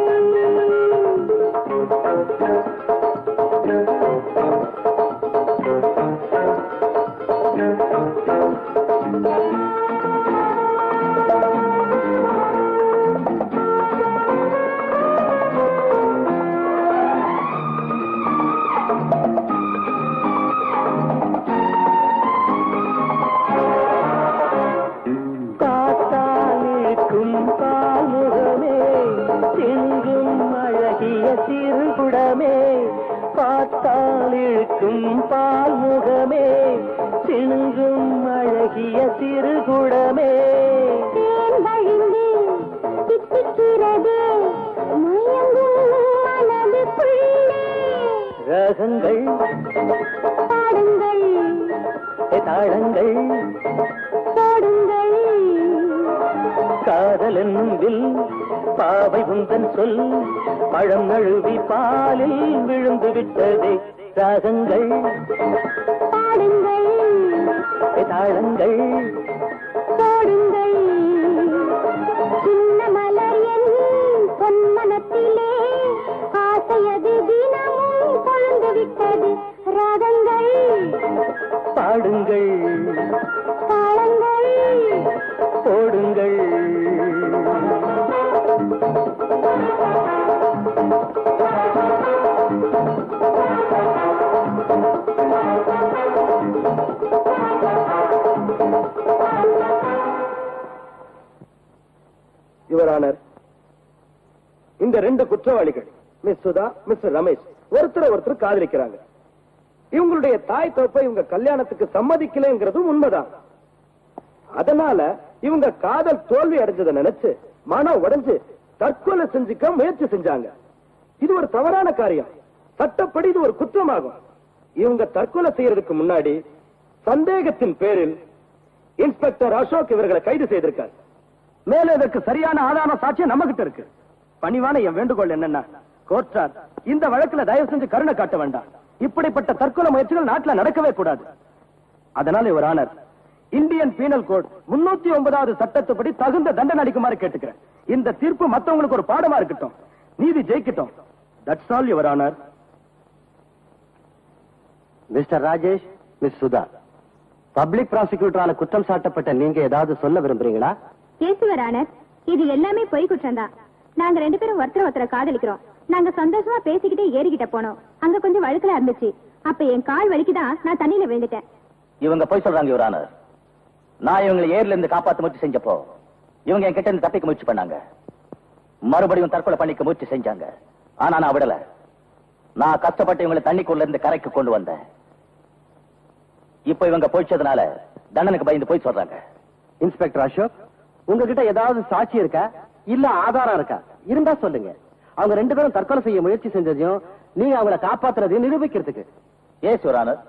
காத்தாலிக்கும் பால்முகமே சிங்கும் அழகிய சிறுகுடமே பார்த்தாலிருக்கும் பால்முகமே சிணுங்கும் அழகிய சிறுகுடமே தேன் வழிந்து சித்திக்கிறதே மயங்கும் மனதுக்குள்ளே ராகங்கள் பாடுங்கள் தாளங்கள் போடுங்கள் காதல் என்னும் பாவை உந்தன் சொல் பழம் நழுவி பாலில் விழுந்து விட்டதே ராகங்கள் பாடுங்கள் தாளங்கள் போடுங்கள் சின்ன மலர் என் பொன்ன ராகங்கள் பாடுங்கள் தாளங்கள் போடுங்கள். யுவர் ஆனர், இந்த 2 குற்றவாளிகள் மிஸ் சுதா, மிஸ்டர் ரமேஷ் ஒருத்தர் காதலிக்கிறாங்க. இவங்களுடைய தாய் தோப்பை இவங்க கல்யாணத்துக்கு சம்மதிக்கலைங்கிறதும் உண்மைதான். அதனால இவங்க காதல் தோல்வி அடைஞ்சதை நினைச்சு மனம் உடைஞ்சு தற்கொலை செஞ்சுக்க முயற்சி செஞ்சாங்க. இது ஒரு தவறான காரியம். சட்டப்படி இது ஒரு குற்றமாகும். இவங்க தற்கொலை செய்யறதுக்கு முன்னாடி சந்தேகத்தின் பேரில் இன்ஸ்பெக்டர் அசோக் இவர்களை கைது செய்திருக்கார். மேல இதற்கு சரியான ஆதார சாட்சியம் நம்ம கிட்ட இருக்கு. பணிவான என் வேண்டுகோள் என்னன்னா, கோர்ட்டார் இந்த வழக்குல தயவு செஞ்சு கருணை காட்ட வேண்டாம். இப்படிப்பட்ட தற்கொலை முயற்சிகள் நாட்டில் நடக்கவே கூடாது. அதனால your honour, Indian penal code 309வது சட்டத்துப்படி தகுந்த தண்டனை அளிக்குமாறு கேட்டுக்கிறேன். இந்த தீர்ப்பு மத்தவங்களுக்கு ஒரு பாடமா இருக்கட்டும். நீதி ஜெயிக்கட்டும். That's all your honour. Mister Rajesh, miss Sudha, public ப்ராசிக்யூட்டரால குற்றம் சாட்டப்பட்ட நீங்க ஏதாவது சொல்ல விரும்புறீங்களா? யுவர் ஆனர், இது எல்லாமே பொய் குற்றம் தான். நாங்க 2 பேரும் ஒருத்தரை காதலிக்கிறோம். நாங்க சந்தோஷமா பேசிக்கிட்டே ஏறிக்கிட்ட போனோம். அங்க கொஞ்சம் வழுக்கலா இருந்துச்சு. அப்ப என் கால் வலிக்குதான் நான் தண்ணியில விழுந்துட்டேன். இவங்க போய் சொல்றாங்க யுவர் ஆனர். நான் இவங்களை ஏர்ல இருந்து காப்பாத்த முயற்சி செஞ்சப்போ இவங்க என் கிட்ட இருந்து தப்பிக்க முயற்சி பண்ணாங்க. மறுபடியும் தற்கொலை பண்ணிக்க முயற்சி செஞ்சாங்க. ஆனா நான் விடல. நான் கஷ்டப்பட்டு இவங்களை தண்ணிக்குள்ள இருந்து கரைக்கு கொண்டு வந்தேன். இப்ப இவங்க போயிச்சதுனால தண்டனுக்கு பயந்து போய் சொல்றாங்க. இன்ஸ்பெக்டர் அசோக், உங்ககிட்ட ஏதாவது சாட்சி இருக்கா, இல்ல ஆதாரம் இருக்கா? இருந்தா சொல்லுங்க. அவங்க 2 பேரும் தற்கொலை செய்ய முயற்சி செஞ்சதையும் நீங்க அவங்களை காப்பாத்துறதையும் நிரூபிக்கிறதுக்கு. ஏஸ் யுவர் ஆனர்,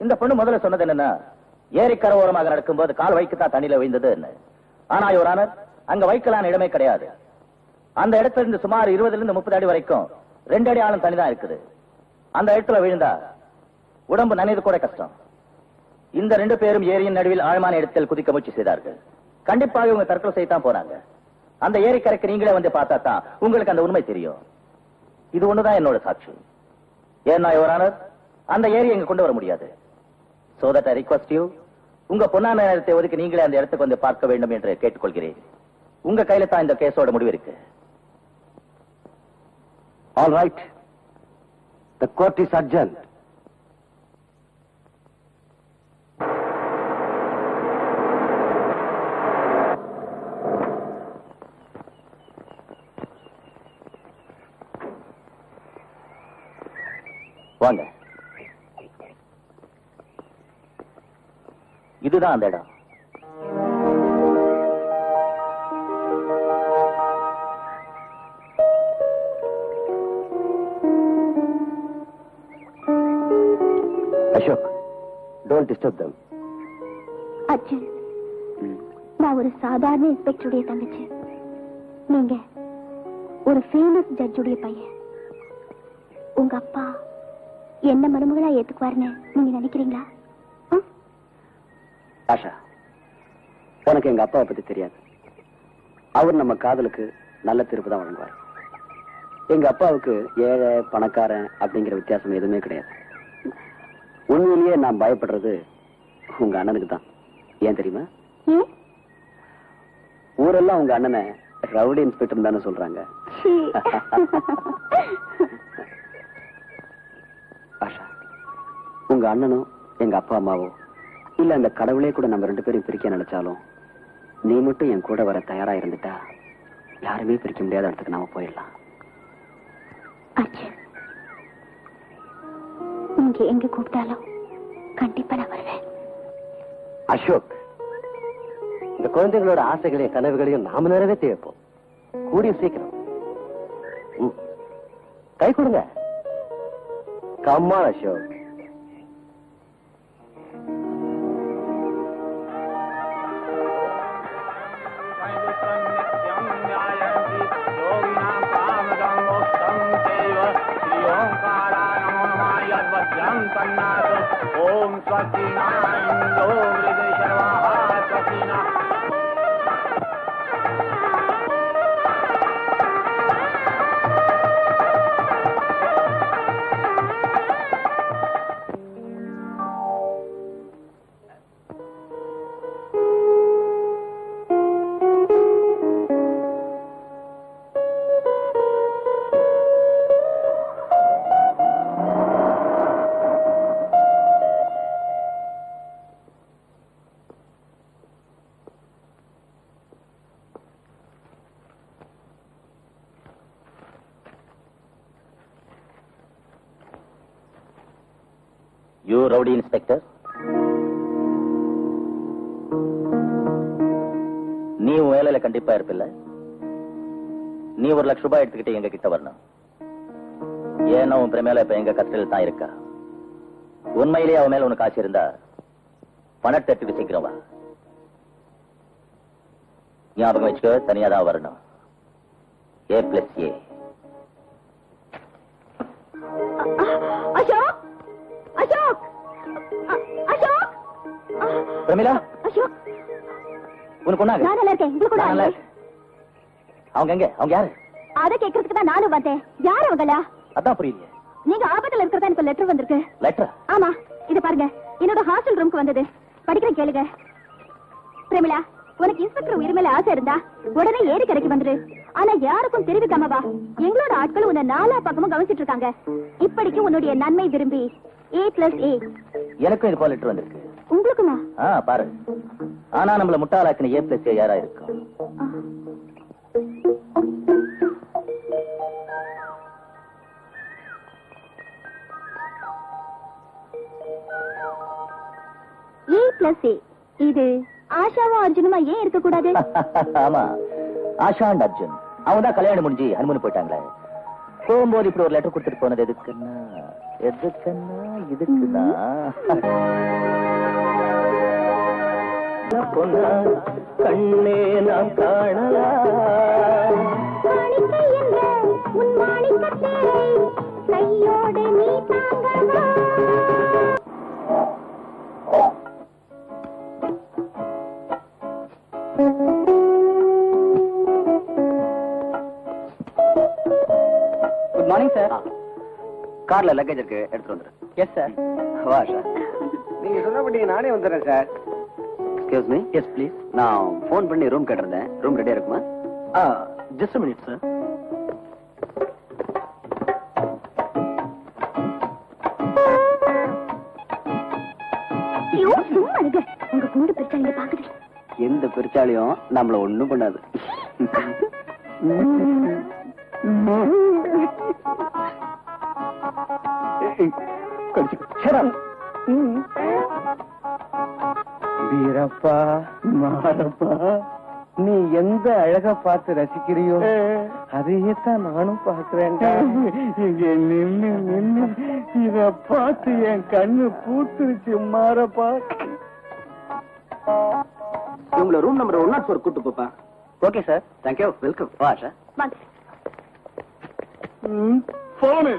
இந்த பொண்ணு முதல்ல சொன்னது என்னன்னா, ஏரிக்கரை ஓரமாக நடக்கும்போது கால் வைக்கத்தான் தண்ணியில விழுந்தது. ஆனா யுவர் ஆனர், அங்க வைக்கலான இடமே கிடையாது. அந்த இடத்துல இருந்து சுமார் 20 இருந்து 30 அடி வரைக்கும் 2 அடி ஆழம் தண்ணி தான் இருக்குது. அந்த இடத்துல விழுந்தா உடம்பு நனைது கூட கஷ்டம். இந்த 2 பேரும் ஏரியின் நடுவில் ஆழமான இடத்தில் குதிக்க முயற்சி செய்தார்கள். கண்டிப்பாக இவங்க தற்கொலை செய்யத்தான் போனாங்க. அந்த ஏரிக்கரைக்கு நீங்களே வந்து பார்த்தா தான் உங்களுக்கு அந்த உண்மை தெரியும். இது ஒண்ணுதான் என்னோட சாட்சி. ஏன்னா யுவர் ஆனர், அந்த ஏரி எங்க கொண்டு வர முடியாது. So that I request you, உங்க பொன்னான நேரத்தை ஒதுக்கி நீங்களே அந்த இடத்துக்கு வந்து பார்க்க வேண்டும் என்று கேட்டுக்கொள்கிறேன். உங்க கையில தான் இந்த கேஸோட முடிவு இருக்கு. All right. The court is adjourned. வாங்க. இதுதான் அந்த இடம். Ashok, don't disturb them. Arjun, நான் ஒரு சாதாரண இன்ஸ்பெக்டருடைய தங்கச்சி. நீங்க ஒரு ஃபேமஸ் ஜட்ஜுடைய பையன். உங்க அப்பா என்ன மருமகளா ஏத்துக்குவாருன்னு நீங்க நினைக்கிறீங்களா? ஆஷா, உனக்கு எங்க அப்பாவை பத்தி தெரியாது. அவர் நம்ம காதலுக்கு நல்ல தீர்ப்பு தான் வழங்குவார். எங்க அப்பாவுக்கு ஏழை பணக்காரன் அப்படிங்கிற வித்தியாசம் எதுவுமே கிடையாது. உண்மையிலேயே நான் பயப்படுறது உங்க அண்ணனுக்கு தான். ஏன் தெரியுமா? ஊரெல்லாம் உங்க அண்ணனை ரவுடி இன்ஸ்பெக்டர் தானே சொல்றாங்க. ஆஷா, உங்க அண்ணனும் எங்க அப்பா அம்மாவோ இல்ல அந்த கடவுளே கூட நம்ம 2 பேரும் பிரிக்க நினைச்சாலும் நீ மட்டும் என் கூட வர தயாரா இருந்துட்டா யாருமே பிரிக்க முடியாத இடத்துக்கு நாம போயிடலாம். அர்ஜுன், நீங்க எங்க கூப்பிட்டாலும் கண்டிப்பா நான் வருவேன். அசோக், இந்த குழந்தைகளோட ஆசைகளையும் கனவுகளையும் நாம நிறைவேற்றி வைப்போம். கூடிய சீக்கிரம். கை கொடுங்க. கம்மா அசோக். ओम स्वस्तिना इंदो हृदय सर्वाः स्वस्तिना யூ ரவுடி இன்ஸ்பெக்டர், நீ உன் வேலையில கண்டிப்பா இருப்பில்ல. நீ 1 லட்சம் ரூபாய் எடுத்துக்கிட்டு எங்க கிட்ட வரணும். ஏன்னா உன் பிரமேல இப்ப எங்க கஸ்டடியில் தான் இருக்கா. உண்மையிலேயே அவன் மேல உனக்கு ஆசை இருந்தா பணத்தை எடுத்துட்டு சீக்கிரம் வா. ஞாபகம் வச்சுக்க, தனியா தான் வரணும். A+A. அசோக், அசோக், அசோக், பிரமிளா, அசோக், உனக்கு ஒண்ணாங்க? நான் நல்லா இருக்கேன். உங்களுக்கு கூட நல்லா இருக்கு. அவங்க எங்க? அவங்க யாரு? அதை கேட்கறதுக்கு தான் நானும் வந்தேன். யார் அவங்களா? அதான் புரியலையே. நீங்க ஆபத்துல இருக்கிறதா எனக்கு லெட்டர் வந்திருக்கு. லெட்டர்? ஆமா, இது பாருங்க. என்னோட ஹாஸ்டல் ரூமுக்கு வந்தது. படிக்கிறேன், கேளுங்க. பிரமிளா, உனக்கு இன்ஸ்பெக்டர் உயிர் மேல ஆசை இருந்தா உடனே ஏரி கரைக்கு வந்துரு. ஆனா யாருக்கும் தெரிவிக்காம வா. எங்களோட ஆட்கள் உன்னை 4 பக்கமும் கவனிச்சிட்டு இருக்காங்க. இப்படிக்கு உன்னுடைய நன்மை விரும்பி A+A. எனக்கும் இது போல லெட்டர் வந்திருக்கு. உங்களுக்குமா? பாரு. ஆனா நம்மள முட்டாளாக்கின A+A யாரா இருக்கும்? A+A. இது ஆஷாவும் அர்ஜுனுமா ஏன் இருக்க கூடாது? ஆமா, ஆஷா அண்ட் அர்ஜுன் அவங்க தான் கல்யாணம் முடிஞ்சு ஹனிமூன் போயிட்டாங்களே. போகும்போது இப்படி ஒரு லெட்டர் கொடுத்துட்டு போனது எதுக்குன்னா இதுக்குதான். கண்ணே நாம் காணலாம் கையோடு நீ தாங்கவா. Good morning sir. கார்ல லக்கேஜ் இருக்கு, எடுத்துட்டு வந்துரு. Yes sir. வா சார். நீங்க சொன்னபடி நானே வந்துடுறேன் sir. Excuse me. Yes please. நான் ஃபோன் பண்ணி ரூம் கேட்டிருந்தேன். ரூம் ரெடியா இருக்குமா? Just minute sir. உங்க குண்டு பிரச்சனை பாக்குது. எந்த பெருச்சாலையும் நம்மள ஒண்ணும் பண்ணாது. வீரப்பா மாரப்பா, நீ எந்த அழக பார்த்து ரசிக்கிறியோ அதையே தான் நானும் பாக்குறேன். இங்க நின்னு நின்னு இத பார்த்து என் கண்ணு பூத்துருச்சு மாரப்பா. இவங்கள ரூம் நம்பர் 104 கூட்டு போப்பா. Okay sir. தேங்க்யூ. வெல்கம். வா சார். வாங்க. போனு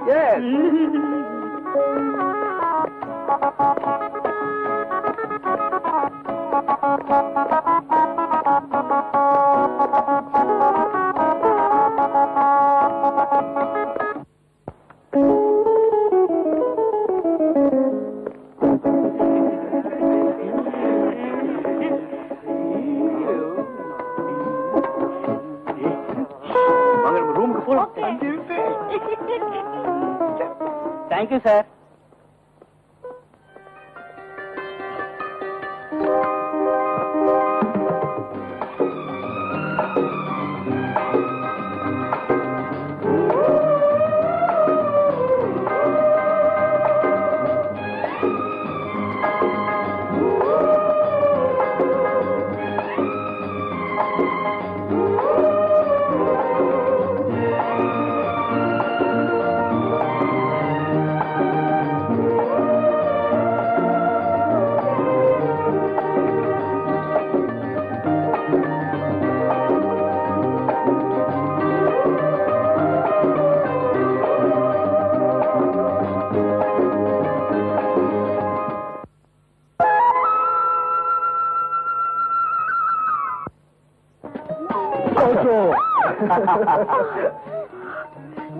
thank you sir.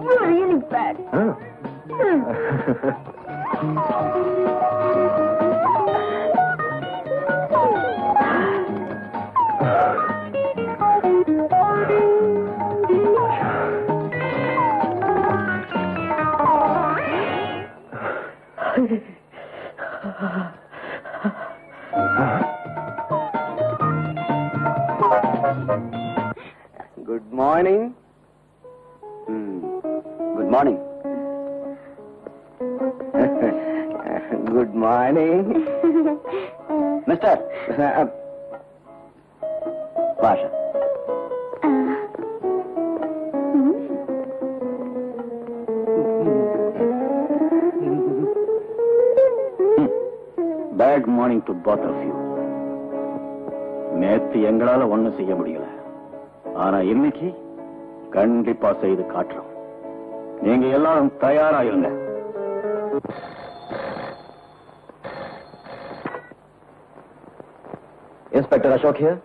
You're really bad. Good morning. Good morning. Good morning mister Basha. Bad morning to both of you. நேத்து எங்களால ஒண்ணும் செய்ய முடியல, ஆனா இன்னைக்கு கண்டிப்பா செய்து காட்டுறோம். நீங்க எல்லாரும் தயாரா இருங்க. Inspector Ashok here.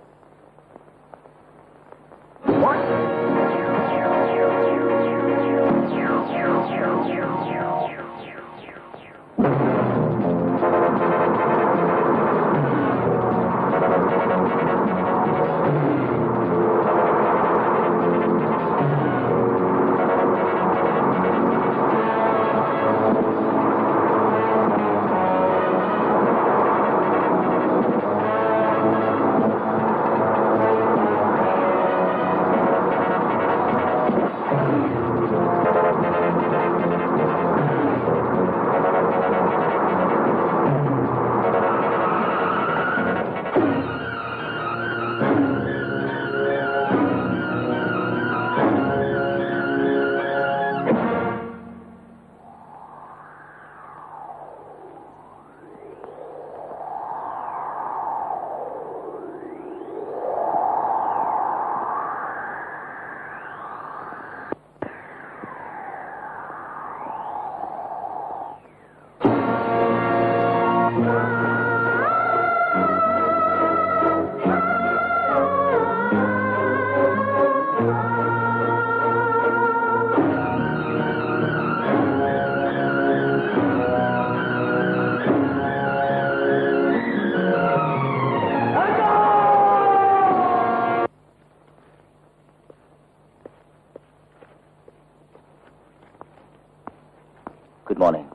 Good morning.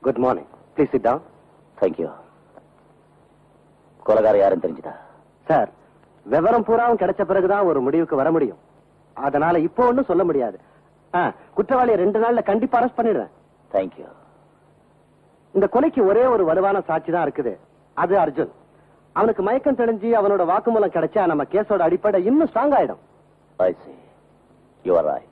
Good morning. Please sit down. Thank you. கொலைகார யாருன்னு தெரிஞ்சுதா? சார், விவரம் பூராவும் கிடைச்ச பிறகுதான் ஒரு முடிவுக்கு வர முடியும். அதனால இப்போ ஒண்ணும் சொல்ல முடியாது. குற்றவாளியை 2 நாள்ல கண்டிப்பா அரெஸ்ட் பண்ணிடுறேன். Thank you. இந்த கொலைக்கு ஒரே ஒரு வலுவான சாட்சி தான் இருக்குது. அது அர்ஜுன். அவனுக்கு மயக்கம் தெளிஞ்சு அவனோட வாக்குமூலம் கிடைச்சா நம்ம கேஸோட அடிப்படை இன்னும் ஸ்ட்ராங் ஆயிடும். I see. You are right.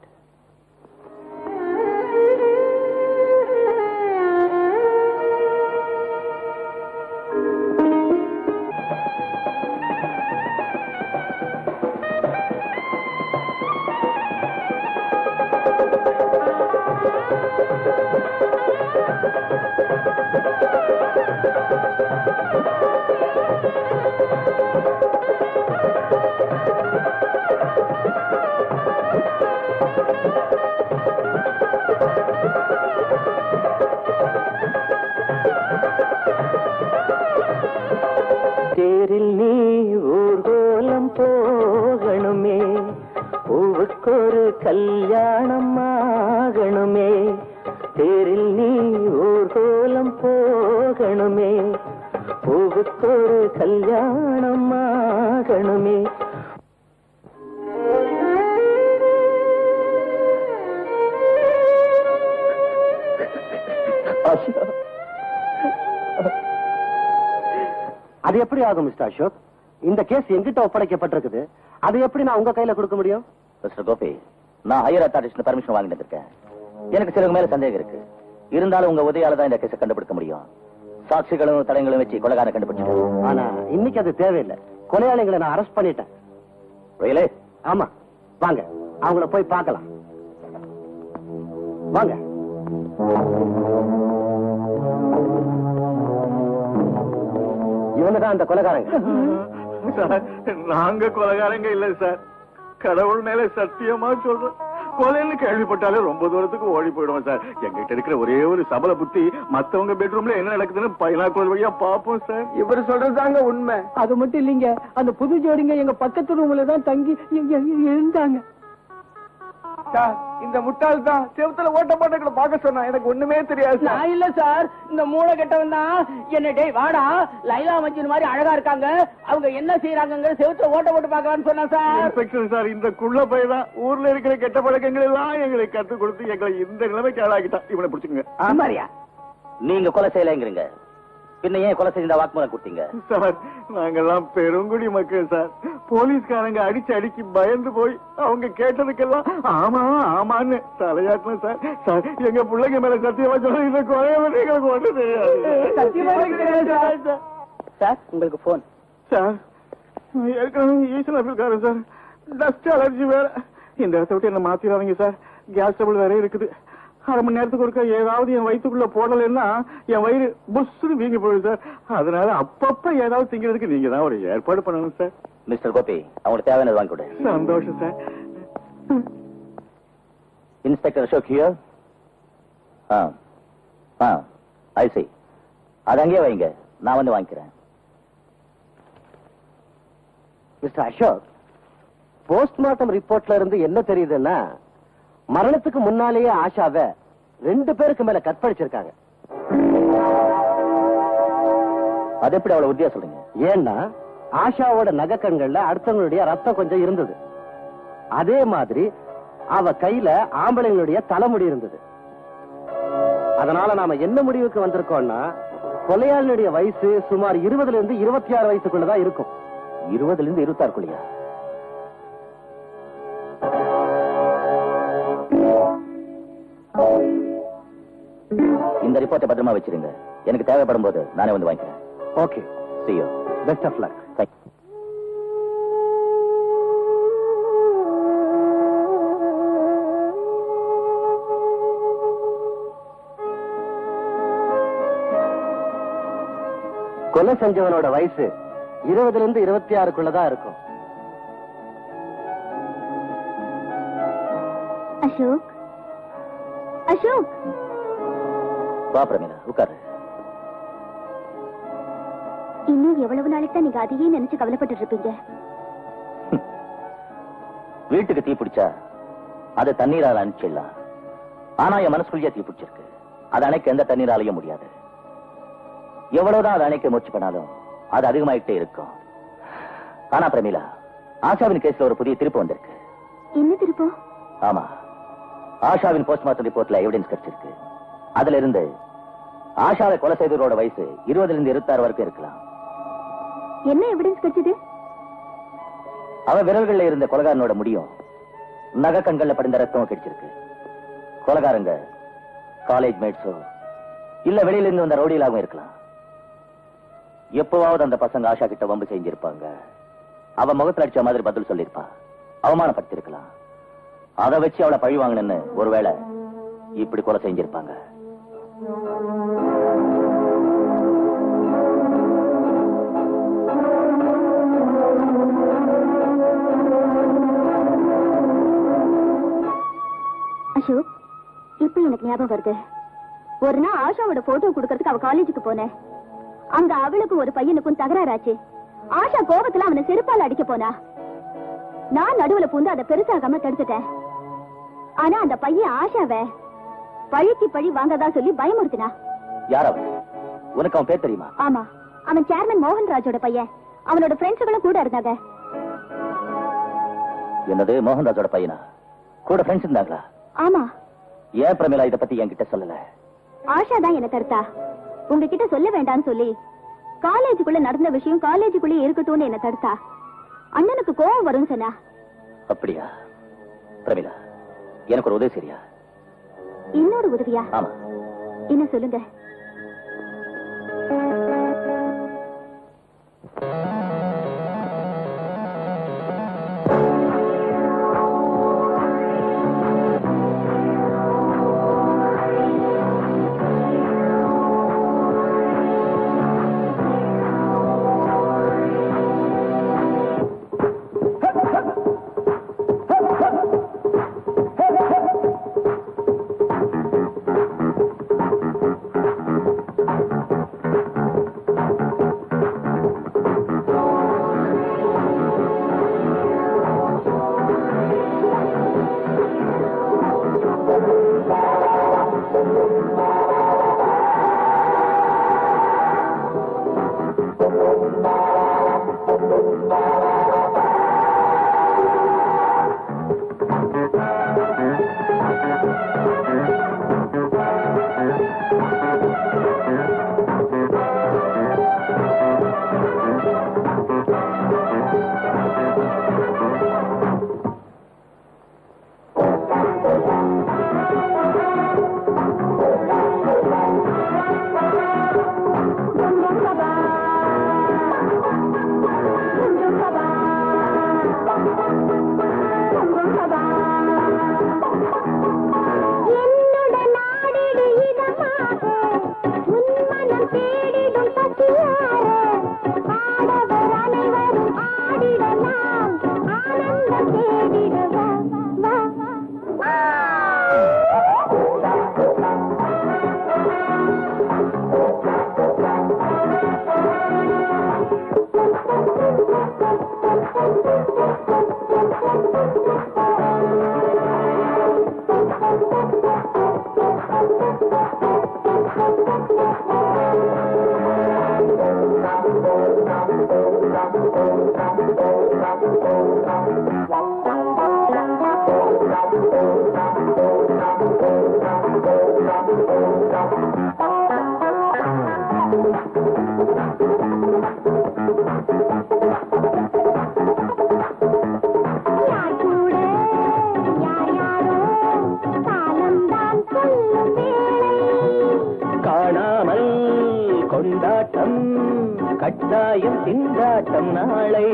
தேரில் நீ ஊர்கோலம் போகணுமே, பூவுக்கொரு கல்யாணம் ஆகணுமே. தேரில் நீ ஊர்கோலம் போகணுமே, பூவுக்கொரு கல்யாணம் ஆகணுமே. அது எப்படி ஆகும் மிஸ்டர் அசோக்? இந்த கேஸ் எங்கிட்ட ஒப்படைக்கப்பட்டிருக்குது. அது எப்படி நான் உங்க கையில கொடுக்க முடியும்? மிஸ்டர் கோபி, நான் ஹையர் அத்தாரிட்டிஸ்ல பர்மிஷன் வாங்கிட்டு இருக்கேன். எனக்கு சிலருக்கு மேல சந்தேகம் இருக்கு. இருந்தாலும் உங்க உதவியால தான் இந்த கேஸை கண்டுபிடிக்க முடியும். சாட்சிகளும் தடயங்களும் வச்சு கொலைகாரனை கண்டுபிடிச்சிட்டேன். ஆனா இன்னைக்கு அது தேவையில்லை. கொலையாளிகளை நான் அரெஸ்ட் பண்ணிட்டேன். Really? ஆமா, வாங்க அவங்கள போய் பார்க்கலாம். வாங்க. இவங்கதான் அந்த கொலைகாரங்க. சார், நாங்க கொலைகாரங்க இல்ல சார். கடவுள் மேல சத்தியமா சொல்றோம், கொலைன்னு கேள்விப்பட்டாலே ரொம்ப தூரத்துக்கு ஓடி போயிடுவோம் சார். எங்கிட்ட இருக்கிற ஒரே ஒரு சபல புத்தி, மத்தவங்க பெட்ரூம்ல என்ன நடக்குதுன்னு பைனாக்குலர் வழியா பாப்போம் சார். இவர் சொல்றதாங்க உண்மை. அது மட்டும் இல்லீங்க, அந்த புது ஜோடிங்க எங்க பக்கத்து ரூம்ல தான் தங்கி இருந்தாங்க. சார், இந்த முட்டாள் தான் செவத்துல ஓட்ட போட்டு பாக்க சொன்னா. எனக்கு ஒண்ணுமே தெரியாது. நான் இல்ல சார், இந்த மூளை கெட்டவன் தான் என்ன, டேய் வாடா, லைலா மஜ்னு மாதிரி அழகா இருக்காங்க, அவங்க என்ன செய்யறாங்க செவத்துல ஓட்ட போட்டு பாக்கலாம்னு சொன்னா சார். இன்ஸ்பெக்டர் சார், இந்த குள்ள பையதான் ஊர்ல இருக்கிற கெட்ட பழக்கங்கள் எல்லாம் எங்களுக்கு கத்து கொடுத்து எங்களை இந்த நிலைமைக்கு ஆளாக்கிட்டான். இவனை பிடிச்சுங்க. ஆமாரியா, நீங்க கொலை செய்யலைங்கிறீங்க, பின்ன ஏன் கொலை செய்த வாக்குமூலம் கொடுத்தீங்க? சார், நாங்கெல்லாம் பெருங்குடி மக்கள் சார். போலீஸ்காரங்க அடிச்சு பயந்து போய் அவங்க கேட்டதுக்கெல்லாம் ஆமா ஆமான்னு தலையாட்டணும் சார். சார், எங்க பிள்ளைங்க மேல சத்தியமா சொல்ல இந்த கொலையை எங்களுக்கு ஒன்றும் தெரியாது சார். உங்களுக்கு போன் சார். ஏற்கனவே ஈசன் இருக்காரு சார். டஸ்ட் அலர்ஜி வேற. இந்த இடத்த விட்டு என்ன மாத்திராதீங்க சார். கேஸ் டபுள் வேற இருக்குது. அரை மணி நேரத்துக்கு ஒருக்கா ஏதாவது என் வயிற்றுக்குள்ள போடலைன்னா என் வயிறு புஷ்னு வீங்கி போயிடும் சார். அதனால அப்பப்ப ஏதாவது திங்கிறதுக்கு நீங்க தான் ஒரு ஏற்பாடு பண்ணணும் சார். மிஸ்டர் கோபி, அவங்களுக்கு தேவையானது வாங்கி கொடு. சந்தோஷம் sir. Inspector Ashok here. I see. அது அங்கேயே வைங்க, நான் வந்து வாங்கிக்கிறேன். மிஸ்டர் அசோக், போஸ்ட்மார்ட்டம் ரிப்போர்ட்ல இருந்து என்ன தெரியுதுன்னா, மரணத்துக்கு முன்னாலேயே ஆஷாவை 2 பேருக்கு மேல கற்பழிச்சிருக்காங்க. அது எப்படி அவ்வளவு உறுதியா சொல்றீங்க? ஏன்னா ஆஷாவோட நகக்கண்கள்ல அடுத்தவங்களுடைய ரத்தம் கொஞ்சம் இருந்தது. அதே மாதிரி அவ கையில ஆம்பளைங்களுடைய தலைமுடி இருந்தது. அதனால நாம என்ன முடிவுக்கு வந்திருக்கோம்னா, கொலையாளினுடைய வயசு சுமார் 20 இருந்து 26 வயசுக்குள்ளதான் இருக்கும். 20 இருந்து 26 இந்த ரிப்போர்ட்டை பத்திரமா வச்சிருங்க. எனக்கு தேவைப்படும் போது நானே வந்து வாங்கிக்கிறேன். Okay, see you. Best of luck. Thank you. கொலை செஞ்சவனோட வயசு 20 இருந்து 26க்குள்ளதான் இருக்கும். அசோக், அசோக், வா பிரமீளா, உட்காரு. இன்னும் எவ்வளவு நாளைக்கு தான் நீங்க அதையே நினைச்சு கவலைப்பட்டு இருப்பீங்க? வீட்டுக்கு தீ பிடிச்சா அது தண்ணீரால அணைச்சிடலாம். ஆனா என் மனசுக்குள்ளேயே தீ பிடிச்சிருக்கு. அது அணைக்க எந்த தண்ணீராலையும் முடியாது. எவ்வளவுதான் அதை அணைக்க முயற்சி பண்ணாலும் அது அதிகமாயிட்டே இருக்கும். ஆனா பிரமீளா, ஆஷாவின் கேஸ்ல ஒரு புதிய திருப்பு வந்திருக்கு. என்ன திருப்பம்? ஆமா, ஆஷாவின் போஸ்ட்மார்ட்டம் ரிப்போர்ட்ல எவிடன்ஸ் கிடைச்சிருக்கு. அதுல இருந்து ஆஷாவை கொலை செய்தவரோட வயசு 20 இருந்து 26 வரைக்கும் இருக்கலாம். என்ன எவிடன்ஸ் கிடைச்சது? அவ விரல்கள்ல இருந்த கொலைகாரனோட முடியும் நகை கண்கள்ல படிந்த ரத்தமும் கிடைச்சிருக்கு. கொலைகாரங்க காலேஜ் மேட்ஸோ இல்ல வெளியில இருந்து வந்த ரவுடிகளாகவும் இருக்கலாம். எப்பவாவது அந்த பசங்க ஆஷா கிட்ட வம்பு செஞ்சிருப்பாங்க. அவ முகத்துல அடிச்ச மாதிரி பதில் சொல்லிருப்பா. அவமானப்படுத்திருக்கலாம். அதை வச்சு அவளை பழி வாங்கணும்னு ஒருவேளை இப்படி கொலை செஞ்சிருப்பாங்க. அசோக், இப்ப எனக்கு ஞாபகம் வருது. ஒரு நாள் ஆஷாவோட போட்டோ கொடுக்கறதுக்கு அவ காலேஜுக்கு போனேன். அங்க அவளுக்கும் ஒரு பையனுக்கும் தகராறாச்சு. ஆஷா கோபத்துல அவனை செருப்பால அடிக்க போனா. நான் நடுவுல பூந்து அதை பெருசாகாம தடுத்துட்டேன். ஆனா அந்த பையன் ஆஷாவை பழிக்கு பழி வாங்கதா சொல்லி பயமுறுத்தினா. யார் அவன்? உனக்கு அவன் பேர் தெரியுமா? ஆமா, அவன் சேர்மன் மோகன்ராஜோட பையன். அவனோட ஃப்ரெண்ட்ஸுகளும் கூட இருந்தாங்க. என்னது, மோகன்ராஜோட பையனா? கூட ஃப்ரெண்ட்ஸ் இருந்தாங்களா? ஆமா. ஏன் பிரமீளா இத பத்தி என்கிட்ட சொல்லல? ஆஷா தான் என்ன தடுத்தா. உங்ககிட்ட சொல்ல வேண்டாம்னு சொல்லி காலேஜுக்குள்ள நடந்த விஷயம் காலேஜுக்குள்ளே இருக்கட்டும்னு என்ன தடுத்தா. அண்ணனுக்கு கோவம் வரும் சொன்னா. அப்படியா? பிரமீளா, எனக்கு ஒரு உதவி சரியா? இன்னொரு உதவியா? ஆமா. என்ன சொல்லுங்க. காணாமல் கொண்டாட்டம் கட்டாயம் திண்டாட்டம் நாளை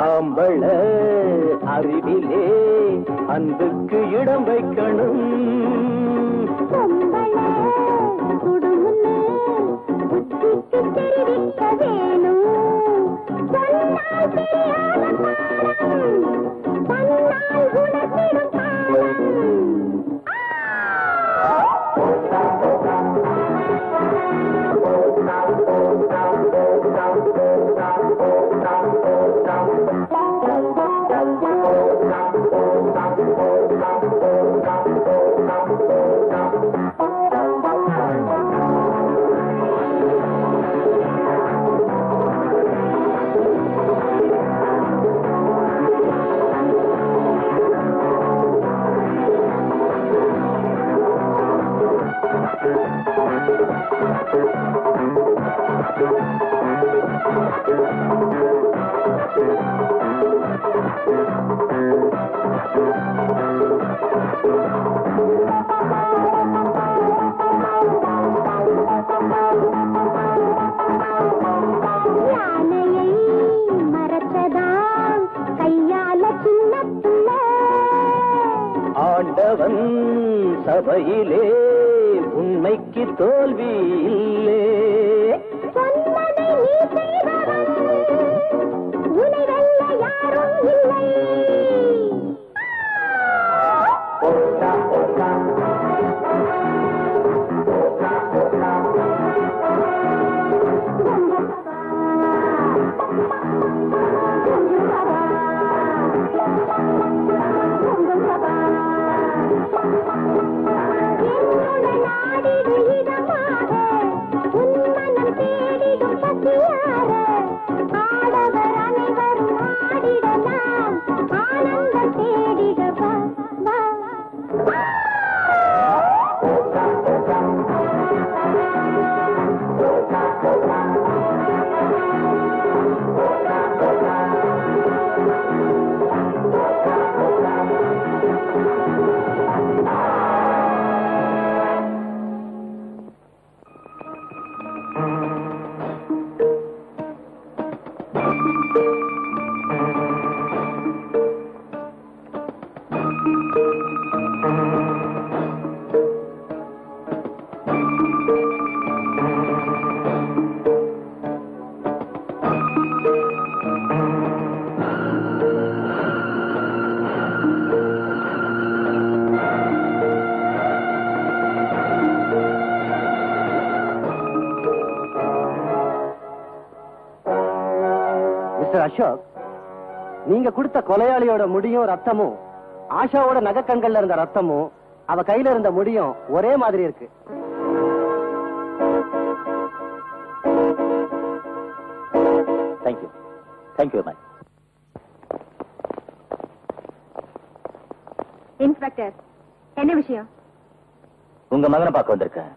ஆம்பள அறிவிலே அன்புக்கு இடம் வைக்கணும் ஆண்டவன் சபையிலே உண்மைக்கு தோல்வி இல்லே மிஸ்டர் அசோக், நீங்க கொடுத்த கொலையாளியோட முடியும் ரத்தமும் ஆஷாவோட நகைக்கண்கள்ல இருந்த ரத்தமும் அவ கையில இருந்த முடியும் ஒரே மாதிரி இருக்கு. Thank you thank you ma'am. இன்ஸ்பெக்டர், என்ன விஷயம்? உங்க மகனை பார்க்க வந்திருக்கேன்.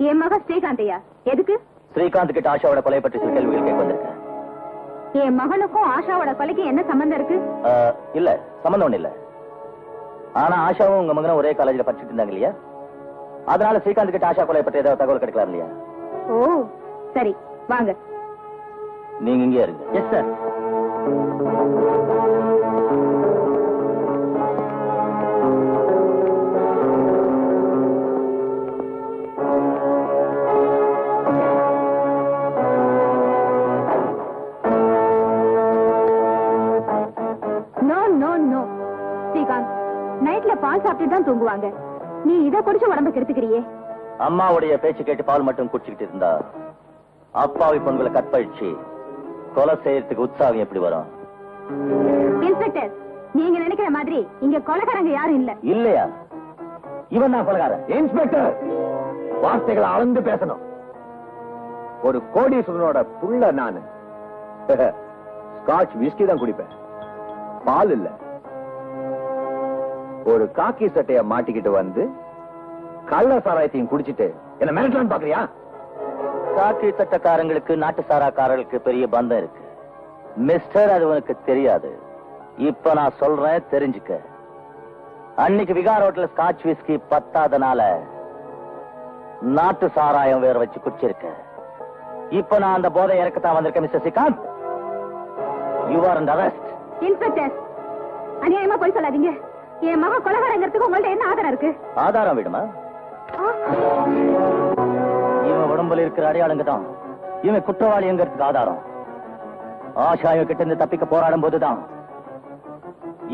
என் மகன் ஸ்ரீகாந்தையா? எதுக்கு? ஸ்ரீகாந்த் கிட்ட ஆஷாவோட கொலை பற்றி சில கேள்விகள் கேட்க வந்திருக்கேன். என் மகனுக்கும் ஆஷாவோட கொலைக்கு என்ன சம்பந்தம் இருக்கு? இல்ல, சம்பந்தம் ஒண்ணு இல்ல. ஆனா ஆஷாவும் உங்க மகனும் ஒரே காலேஜ்ல படிச்சுட்டு இருந்தாங்க இல்லையா? அதனால ஸ்ரீகாந்த் கிட்ட ஆஷா கொலை பற்றி ஏதாவது தகவல் கிடைக்கலாம் இல்லையா? ஓ சரி, வாங்க. நீங்க இங்கே இருங்க. Yes sir. No no no Srikanth, நைட்ல பால் சாப்பிட்டு தான் தூங்குவாங்க. நீ இதை குடிச்சு உடம்பு கெடுத்துக்கிறியே. அம்மாவுடைய பேச்சு கேட்டு பால் மட்டும் குடிச்சுக்கிட்டு இருந்தா அப்பாவி பொண்களை கற்பழிச்சு கொலை செய்யறதுக்கு உற்சாகம் எப்படி வரும்? இன்ஸ்பெக்டர், நீங்க நினைக்கிற மாதிரி இங்க கொலைகாரங்க யாரும் இல்ல. இல்லையா? இவன் தான் கொலைகாரன். இன்ஸ்பெக்டர், வார்த்தைகளை அளந்து பேசணும். ஒரு கோடீஸ்வரனோட புள்ள நானு. ஸ்காட்ச் விஸ்கி தான் குடிப்பேன், பால் இல்ல. ஒரு காக்கி சட்டைய மாட்டிக்கிட்டு வந்து கள்ள சாராயத்தையும் குடிச்சிட்டு என்ன மிரட்டலான்னு பாக்குறியா? காக்கி சட்டக்காரங்களுக்கு நாட்டு சாராக்காரர்களுக்கு பெரிய பந்தம் இருக்கு மிஸ்டர், அது உனக்கு தெரியாது. இப்ப நான் சொல்றேன், தெரிஞ்சுக்க. அன்னைக்கு விகார் ஹோட்டல் ஸ்காட்ச் விஸ்கி பத்தாதனால நாட்டு சாராயம் வேற வச்சு குடிச்சிருக்க. இப்ப நான் அந்த போதை இறக்கத்தான் வந்திருக்கேன் mister Srikanth. You are under arrest. Inspector, அநியாயமா போய் சொல்லாதீங்க. என் மகன் கொலைகாரங்கிறதுக்கு உங்கள்ட்ட என்ன ஆதாரம் இருக்கு? ஆதாரம் விடுமா? இவன் உடம்புல இருக்கிற அடையாளங்க தான் இவன் குற்றவாளிங்கிறதுக்கு ஆதாரம். ஆஷா இவன் கிட்ட இருந்து தப்பிக்க போராடும் போதுதான்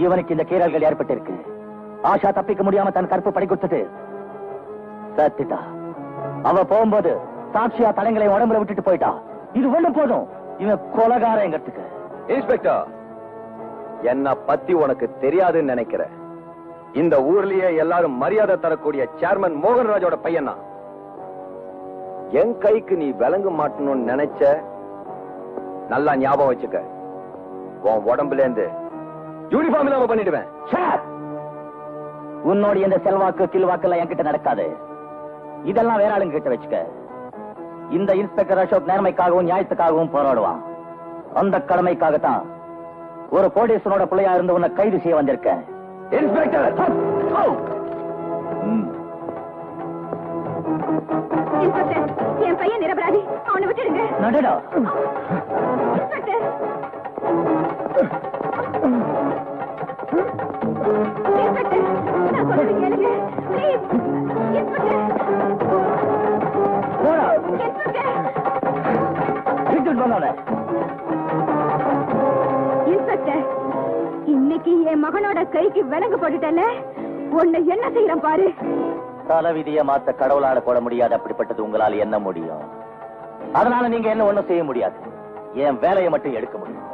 இவனுக்கு இந்த கீறல்கள் ஏற்பட்டிருக்கு. ஆஷா தப்பிக்க முடியாம தன் கருப்பு படி கொடுத்துட்டு சத்திட்டா. அவ போகும்போது சாட்சியா தலைங்களை உடம்புல விட்டுட்டு போயிட்டா. இது ஒண்ணு போதும் இவன் கொலைகாரங்கிறதுக்கு. இன்ஸ்பெக்டர், என்ன பத்தி உனக்கு தெரியாதுன்னு நினைக்கிறேன். இந்த ஊர்லயே எல்லாரும் மரியாதை தரக்கூடிய சேர்மன் மோகன்ராஜோட பையனா. என் கைக்கு நீ விளங்க மாட்டணும்னு நினைச்ச, நல்லா ஞாபகம் வச்சுக்க, உன் உடம்புல இருந்து யூனிஃபார்ம் இல்லாம பண்ணிடுவேன். உன்னோட இந்த செல்வாக்கு கில்வாக்கு எல்லாம் என்கிட்ட நடக்காது. இதெல்லாம் வேற ஆளுங்க கிட்ட வச்சுக்க. இந்த இன்ஸ்பெக்டர் அசோக் நேர்மைக்காகவும் நியாயத்துக்காகவும் போராடுவான். அந்த கடமைக்காகத்தான் ஒரு கோடீஸ்வரனோட பிள்ளையா இருந்து உன்னை கைது செய்ய வந்திருக்கேன். இன்ஸ்பெக்டர், இன்ஸ்பெக்டர், என் பையன் நிரபராதி, அவனை விட்டுடுங்க. நடடா. இன்ஸ்பெக்டர், இன்ஸ்பெக்டர், நான் சொல்றது கேளுங்க. Please, inspector. போடா. இன்ஸ்பெக்டர். விட்டுட்டு போனவன. இன்ஸ்பெக்டர், இன்னைக்கு என் மகனோட கைக்கு விலங்கு போட்டுட்டல, உன்னை என்ன செய்யறேன் பாரு. தலைவிதிய மாத்த கடவுளால போட முடியாது. அப்படிப்பட்டது உங்களால் என்ன முடியும்? அதனால நீங்க என்ன ஒண்ணும் செய்ய முடியாது. என் வேலையை மட்டும் எடுக்க முடியும்.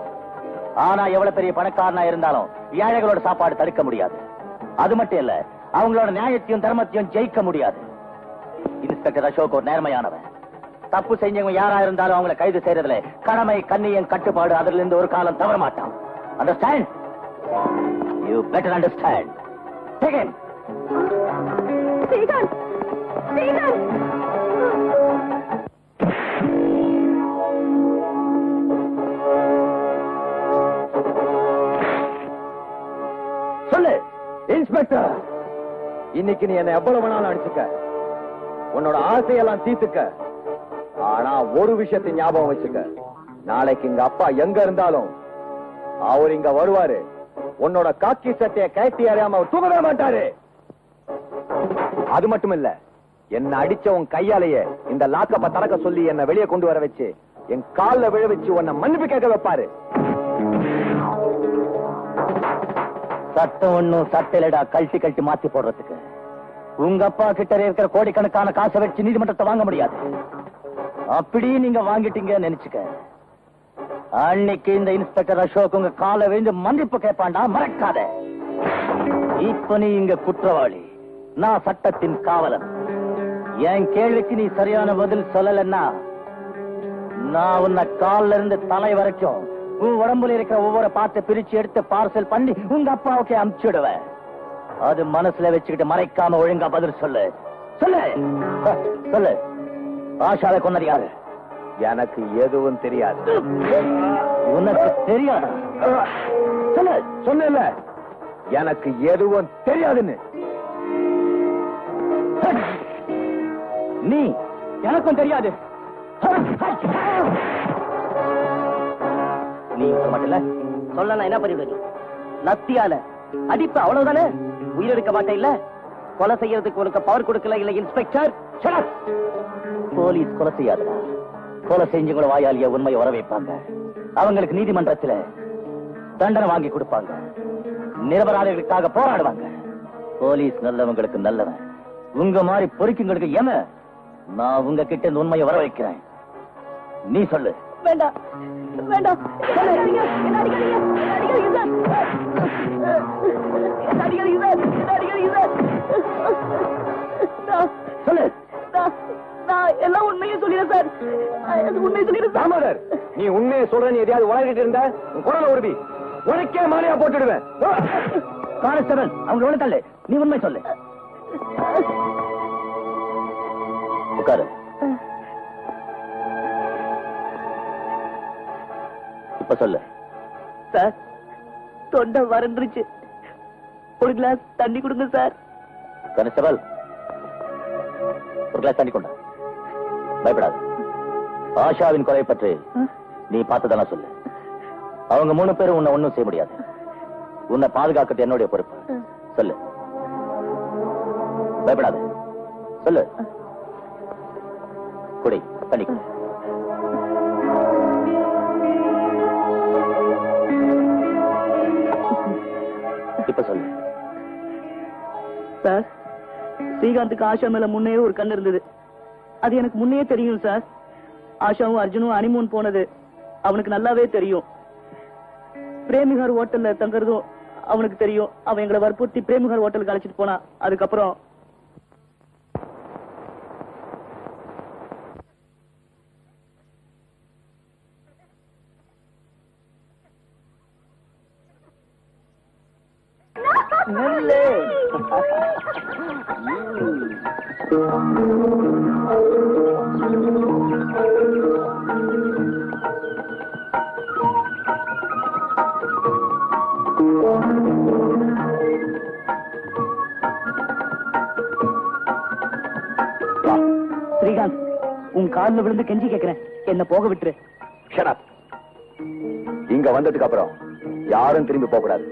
ஆனா எவ்வளவு பெரிய பணக்காரனா இருந்தாலும் ஏழைகளோட சாப்பாடு தடுக்க முடியாது. அது மட்டும் இல்ல, அவங்களோட நியாயத்தையும் தர்மத்தையும் ஜெயிக்க முடியாது. இன்ஸ்பெக்டர் அசோக் ஒரு நேர்மையானவன். தப்பு செஞ்சவங்க யாரா இருந்தாலும் அவங்களை கைது செய்யறதுல கடமை, கண்ணியம், கட்டுப்பாடு அதுல இருந்து ஒரு காலம் தவற மாட்டான். Understand? You better understand. Take it. Srikanth, Srikanth. சொல்லு இன்ஸ்பெக்டர், இன்னைக்கு நீ என்ன எவ்வளவு வேணாலும் அடிச்சுக்க, உன்னோட ஆசையெல்லாம் தீர்த்துக்க. ஆனா ஒரு விஷயத்தை ஞாபகம் வச்சுக்க, நாளைக்கு எங்க அப்பா எங்க இருந்தாலும் அவர் இங்க வருவாரு. உன்னோட காக்கி சட்டைய கட்டி அறியாம அவர் தூங்கவே மாட்டாரு. அது மட்டும் இல்ல, என்ன அடிச்ச உன் கையாலேயே இந்த லாக்கப்ப தரக்க சொல்லி என்ன வெளியே கொண்டு வர வச்சு என் கால்ல விழ வச்சு உன்னை மன்னிப்பு கேட்க வைப்பாரு. சட்டம் ஒண்ணும் சட்டையிலடா கழட்டி கழட்டி மாத்தி போடுறதுக்கு. உங்க அப்பா கிட்ட இருக்கிற கோடிக்கணக்கான காசை வச்சு நீதிமன்றத்தை வாங்க முடியாது. அப்படி நீங்க வாங்கிட்டீங்க நினைச்சுக்க. அன்னைக்கு இந்த இன்ஸ்பெக்டர் அசோக் உங்க காலை விழுந்து மன்னிப்பு கேட்பாண்டா, மறக்காத. இப்ப நீ இங்க குற்றவாளி, நான் சட்டத்தின் காவலன். என் கேள்விக்கு நீ சரியான பதில் சொல்லலன்னா நான் உன்னை கால்ல இருந்து தலை வரைக்கும் உன் உடம்புல இருக்கிற ஒவ்வொரு பாட்டை பிரிச்சு எடுத்து பார்சல் பண்ணி உங்க அப்பாவுக்கு அனுப்பிச்சுடுவேன். அது மனசுல வச்சுக்கிட்டு மறைக்காம ஒழுங்கா பதில் சொல்லு. சொல்லு சொல்லு. ஆஷாவை கொன்னது யாரு? எனக்கு எதுவும் தெரியாது. உனக்கு தெரியாதா? சொல்ல சொன்ன எனக்கு எதுவும் தெரியாதுன்னு. நீ எனக்கும் தெரியாது. நீ சொல்ல மாட்டல? சொல்ல நான் என்ன பண்ணிவிடு? லத்தியால அடிப்ப அவ்வளவுதானே? உயிரெடுக்க மாட்டேன் இல்ல? கொலை செய்யறதுக்கு உனக்கு பவர் கொடுக்கல இல்ல இன்ஸ்பெக்டர்? போலீஸ் கொலை செய்யாதா? கொலை செஞ்சவங்கள வாயாலிய உண்மையை வர வைப்பாங்க. அவங்களுக்கு நீதிமன்றத்துல தண்டனை வாங்கி கொடுப்பாங்க. நிரபராதிகளுக்காக போராடுவாங்க. போலீஸ் நல்லவங்களுக்கு நல்லவன். உங்க மாதிரி பொறுக்குங்களுக்கு ஏம நான் உங்க கிட்ட இந்த உண்மையை வர வைக்கிறேன். நீ சொல்லு. வேண்டாம் வேண்டாம், என்ன அடிக்காதீங்க, என்ன அடிக்காதீங்க, என்ன அடிக்காதீங்க சார், என்ன அடிக்காதீங்க சார், என்ன அடிக்காதீங்க சார். சொல்லு. நான் எல்லாம் உண்மையை சொல்லிடுறேன் சார், உண்மையை சொல்லிடுறேன். தாமோதர், நீ உண்மையை சொல்ற, நீ எதையாவது உலகிட்டு இருந்த குரலை உருவி உனக்கே மாலையா போட்டுடுவேன். கான்ஸ்டபிள், அவங்க ஒண்ணு தள்ளு. நீ உண்மை சொல்லு. உட்காரு. இப்ப சொல்லு. சார், தொண்டை வறண்டுருச்சு, ஒரு கிளாஸ் தண்ணி கொடுங்க சார். கான்ஸ்டபிள், ஒரு கிளாஸ் தண்ணி கொண்டா. பயப்படாது. ஆஷாவின் கொலை பற்றி நீ பார்த்ததெல்லாம் சொல்லு. அவங்க 3 பேரும் உன்னை ஒண்ணும் செய்ய முடியாது. உன்னை பாதுகாக்கிறது என்னுடைய பொறுப்பு. சொல்லு. பயப்படாது. சொல்லு. குடி தண்ணி. இப்ப சொல்லு. சார், ஸ்ரீகாந்துக்கு ஆஷா மேல முன்னே ஒரு கண் இருந்தது. அது எனக்கு முன்னே தெரியும் சார். ஆஷாவும் அர்ஜுனும் ஹனிமூன் போனது அவனுக்கு நல்லாவே தெரியும். பிரேமிகார் ஹோட்டல்ல தங்கறதும் அவனுக்கு தெரியும். அவன் எங்களை வற்புறுத்தி பிரேமிகார் ஹோட்டலுக்கு அழைச்சிட்டு போனா. அதுக்கப்புறம் ஸ்ரீகாந்த், உன் காலில் விழுந்து கெஞ்சி கேட்கிறேன், என்ன போக விட்டுரு. Shut up. இங்க வந்ததுக்கு அப்புறம் யாரும் திரும்பி போக கூடாது.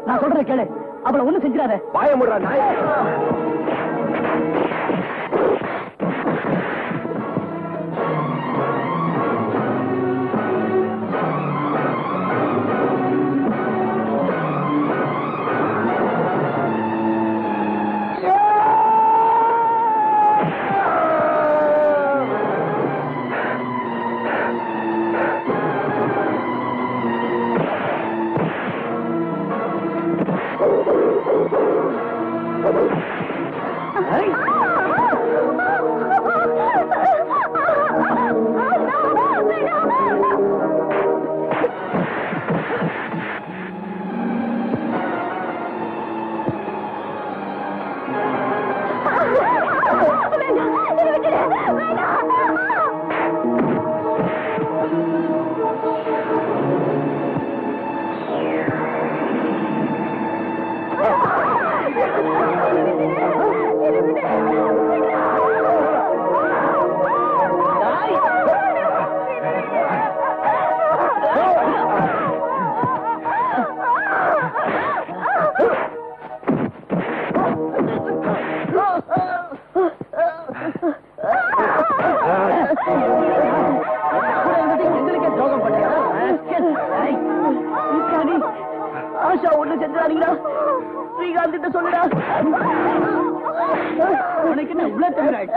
நான் சொல்றத கேளு. அவளை ஒண்ணு செஞ்சிடாத. வாய முடுறா நாய். ஒண்ணு செஞ்சாதீங்களா? ஸ்ரீகாந்த் கிட்ட சொல்லுடா. உனக்கு என்ன உள்ள தெரியாது?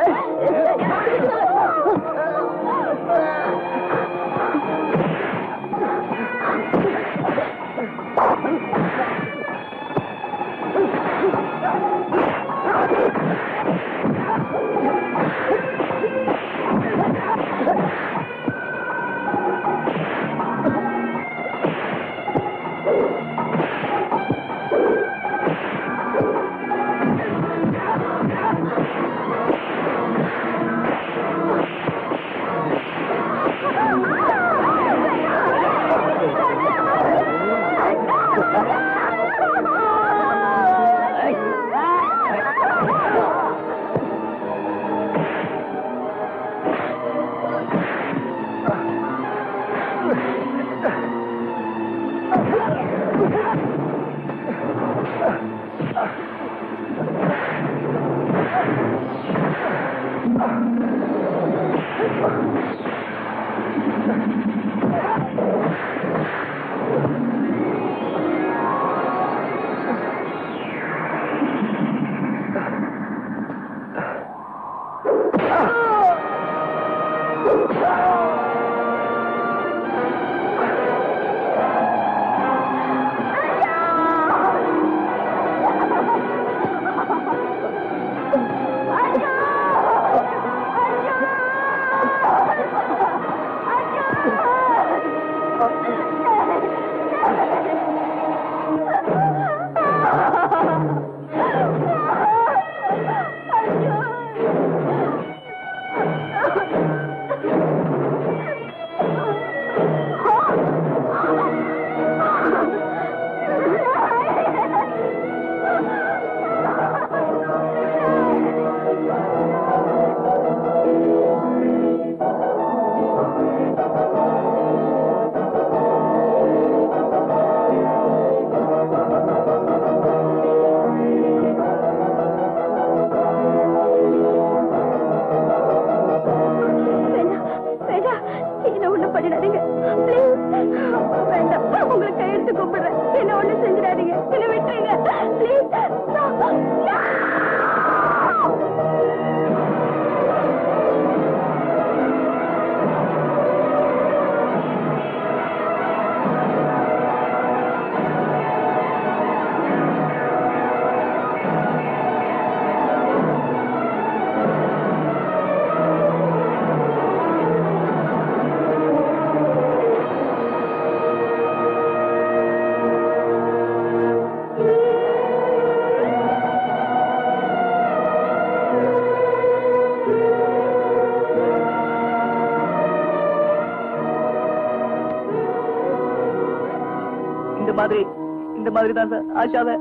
இந்த மாதிரி தான் சார் ஆஷாவை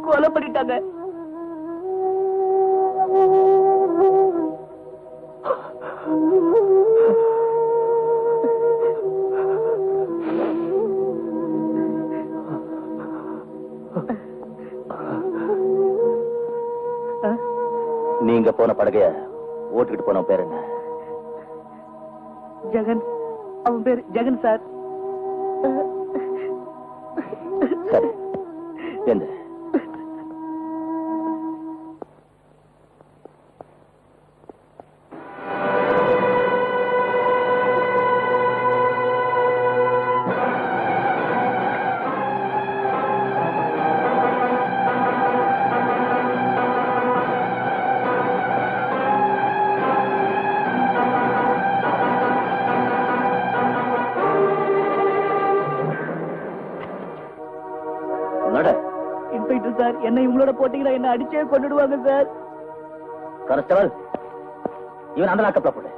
கொலை பண்ணிட்டாங்க. நீங்க போன படகைய ஓட்டுக்கிட்டு போன பேர் என்ன? ஜெகன். அவன் பேர் ஜெகன் சார். சரி, எந்த சார், என்ன இவங்களோட போட்டீங்கன்னா என்ன அடிச்சே கொண்டுடுவாங்க சார். கான்ஸ்டபிள், இவன் அந்த லாக்கப்ல போடு.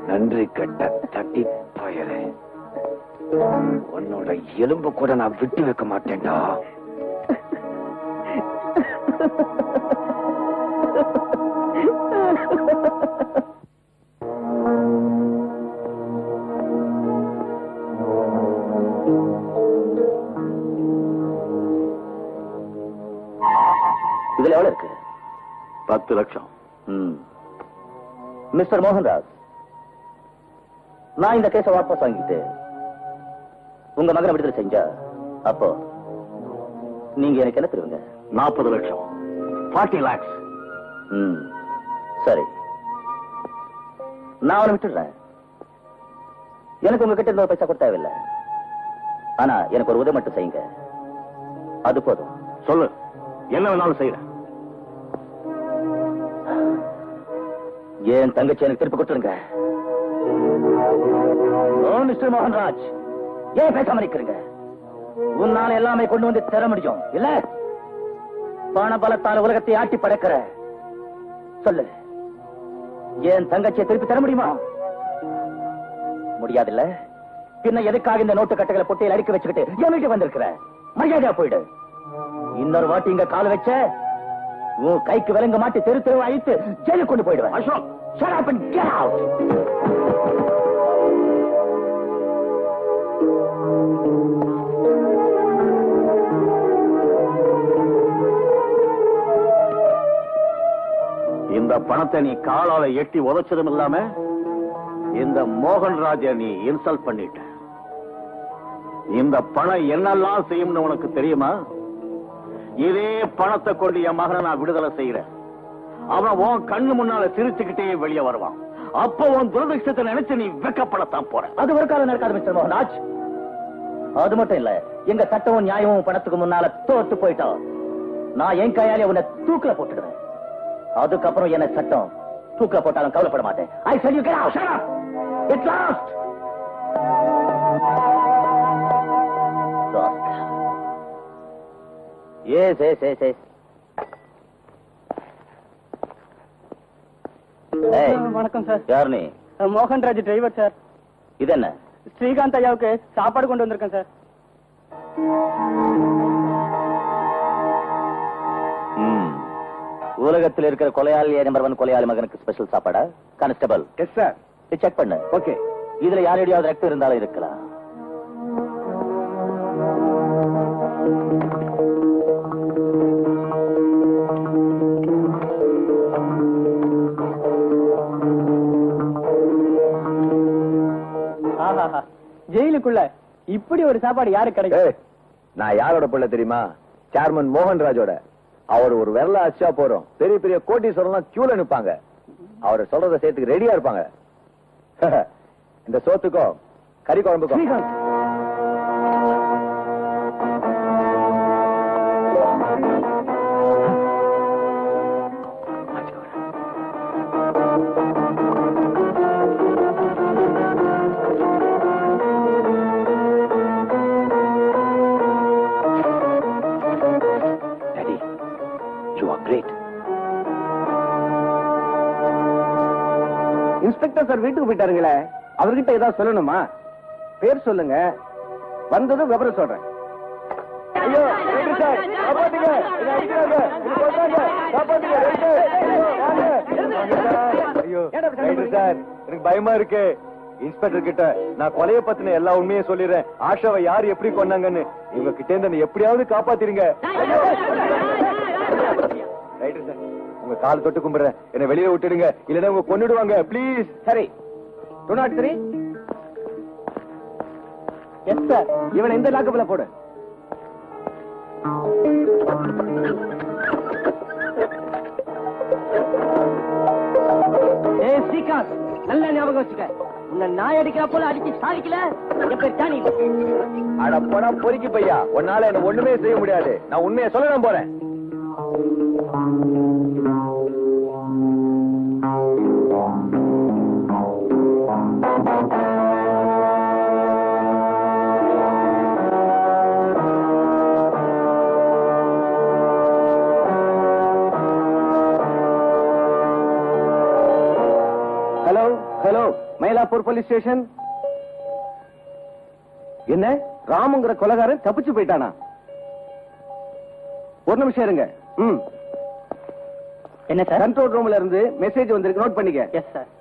நன்றி கட்ட தட்டி பயலே, உன்னோட எலும்பு கூட நான் விட்டு வைக்க மாட்டேன்டா. இதுல எவ்வளவு இருக்கு? 10 லட்சம். மிஸ்டர் மோகன்ராஜ், நான் இந்த கேஸை வாபஸ் வாங்கிட்டு உங்க மகனை விடுதலை செஞ்சா அப்போ நீங்க எனக்கு என்ன தருவீங்க? 40 லட்சம், 40 lakhs. சரி, நான் அவனை விட்டுடுறேன். எனக்கு உங்ககிட்ட இருந்த பைசா கொடுத்த தேவையில்லை. ஆனா எனக்கு ஒரு உதவி மட்டும் செய்யுங்க, அது போதும். சொல்லு, என்ன வேணாலும் செய்யறேன். என் தங்கச்சி எனக்கு திருப்பி கொடுத்துருங்க. மிஸ்டர் மோகன்ராஜ், ஏன் பேசாம நிக்கிறீங்க? உன்னால எல்லாமே கொண்டு வந்து தர முடியும் இல்ல? பண பலத்தால் உலகத்தை ஆட்டி படைக்கிற சொல்லு, என் தங்கச்சியை திருப்பி தர முடியுமா? முடியாதுல்ல? பின்ன எதுக்காக இந்த நோட்டு கட்டைகளை பொட்டியில் அடிக்க வச்சுக்கிட்டு என் வீட்டுக்கு வந்திருக்கிற? மரியாதையா போயிடு. இன்னொரு வாட்டி இங்க கால் வச்ச உன் கைக்கு விலங்க மாட்டி தெரு தெருவா அழித்து ஜெயிலுக்கு கொண்டு போயிடுவேன். Ashok, shut up and get out. இந்த பணத்தை நீ காலால எட்டி உதைச்சதும் இல்லாம இந்த மோகன்ராஜ நீ இன்சல்ட் பண்ணிட்ட. இந்த பணம் என்னெல்லாம் செய்யும்னு உனக்கு தெரியுமா? இதே பணத்தை கொண்டு என் மகனை நான் விடுதலை செய்யறேன். அவன் உன் கண்ணு முன்னால சிரிச்சுக்கிட்டே வெளியே வருவான். அப்ப உன் துரதிருஷ்டத்தை நினைச்சு நீ வெக்கப்படத்தான் போற. அது ஒரு காலம் நடக்காது மிஸ்டர் மோகன்ராஜ். அது மட்டும் இல்ல, எங்க சட்டமும் நியாயமும் பணத்துக்கு முன்னால தோத்து போயிட்டோம். நான் என் கையாலே உன்னை தூக்கில போட்டுடுவேன். அதுக்கப்புறம் என்ன சட்டம் தூக்கில போட்டாலும் கவலைப்பட மாட்டேன். I said you get out. Shut up. It's lost. Yes, yes, yes, yes. Hey. வணக்கம் சார். யார் நீ? Mohanraj driver sir. இது என்ன? ஸ்ரீகாந்த் ஐயாவுக்கு சாப்பாடு கொண்டு வந்திருக்கேன் சார். உலகத்தில் இருக்கிற கொலையாளி நம்பர் 1 கொலையாளி மகனுக்கு ஸ்பெஷல் சாப்பாடா? கான்ஸ்டபிள். Yes sir. செக் பண்ணு. ஓகே. இதுல யாரையாவது ரத்தம் இருந்தாலும் இருக்கலாம். ஜெயிலுக்குள்ள இப்படி ஒரு சாப்பாடு யாருக்கு கிடைக்கும்? நான் யாரோட பிள்ளை தெரியுமா? சேர்மன் மோகன்ராஜோட. அவர் ஒரு வெள்ள அச்சா போறோம், பெரிய பெரிய கோட்டீஸ்வரன் கியூல நிப்பாங்க. அவரை சொல்றத சேர்த்துக்கு ரெடியா இருப்பாங்க. இந்த சோத்துக்கும் கறி குழம்புக்கும். இன்ஸ்பெக்டர் சார் வீட்டுக்கு போயிட்டாருங்களே, அவர்கிட்ட ஏதாவது சொல்லணுமா? பேர் சொல்லுங்க, வந்ததும் விவரம் சொல்றேன். ஐயோ சார், காப்பாத்துங்க, என்ன அடிக்கிறாங்க, என்ன சொல்றாங்க, காப்பாத்துங்க. ஐயோ சார், எனக்கு பயமா இருக்கு. இன்ஸ்பெக்டர் கிட்ட நான் கொலைய பத்தின எல்லா உண்மையும் சொல்லிடுறேன். ஆஷாவை யார் எப்படி கொன்னாங்கன்னு. இவங்க கிட்ட இருந்து எப்படியாவது காப்பாத்திருங்க. ரைட்டு சார், உங்க கால் தொட்டு கும்பிடுறேன், என்ன வெளியே விட்டுடுங்க, இல்லன்னா உங்க கொன்னுடுவாங்க ப்ளீஸ். சரி, 203. எஸ் சார், இவனை இந்த லாக்கப்ல போடு. ஸ்ரீகாந்த், நல்ல ஞாபகம் வச்சுக்க. உன்னை நாய் அடிக்கிற போல அடிச்சு சாதிக்கல. என் பேர் ஜானி. அட போனா பொறுக்கி பையா, உன்னால என்ன ஒண்ணுமே செய்ய முடியாது. நான் உண்மையை சொல்ல நான் போறேன். Hello hello, Mylapore police station. என்ன, ராமுங்கிற கொலைகாரன் தப்பிச்சு போயிட்டானா? ஒரு நிமிஷம் இருங்க. என்ன சார்? கண்ட்ரோல் ரூம்ல இருந்து மெசேஜ் வந்திருக்கு, நோட் பண்ணிக்க. Yes sir.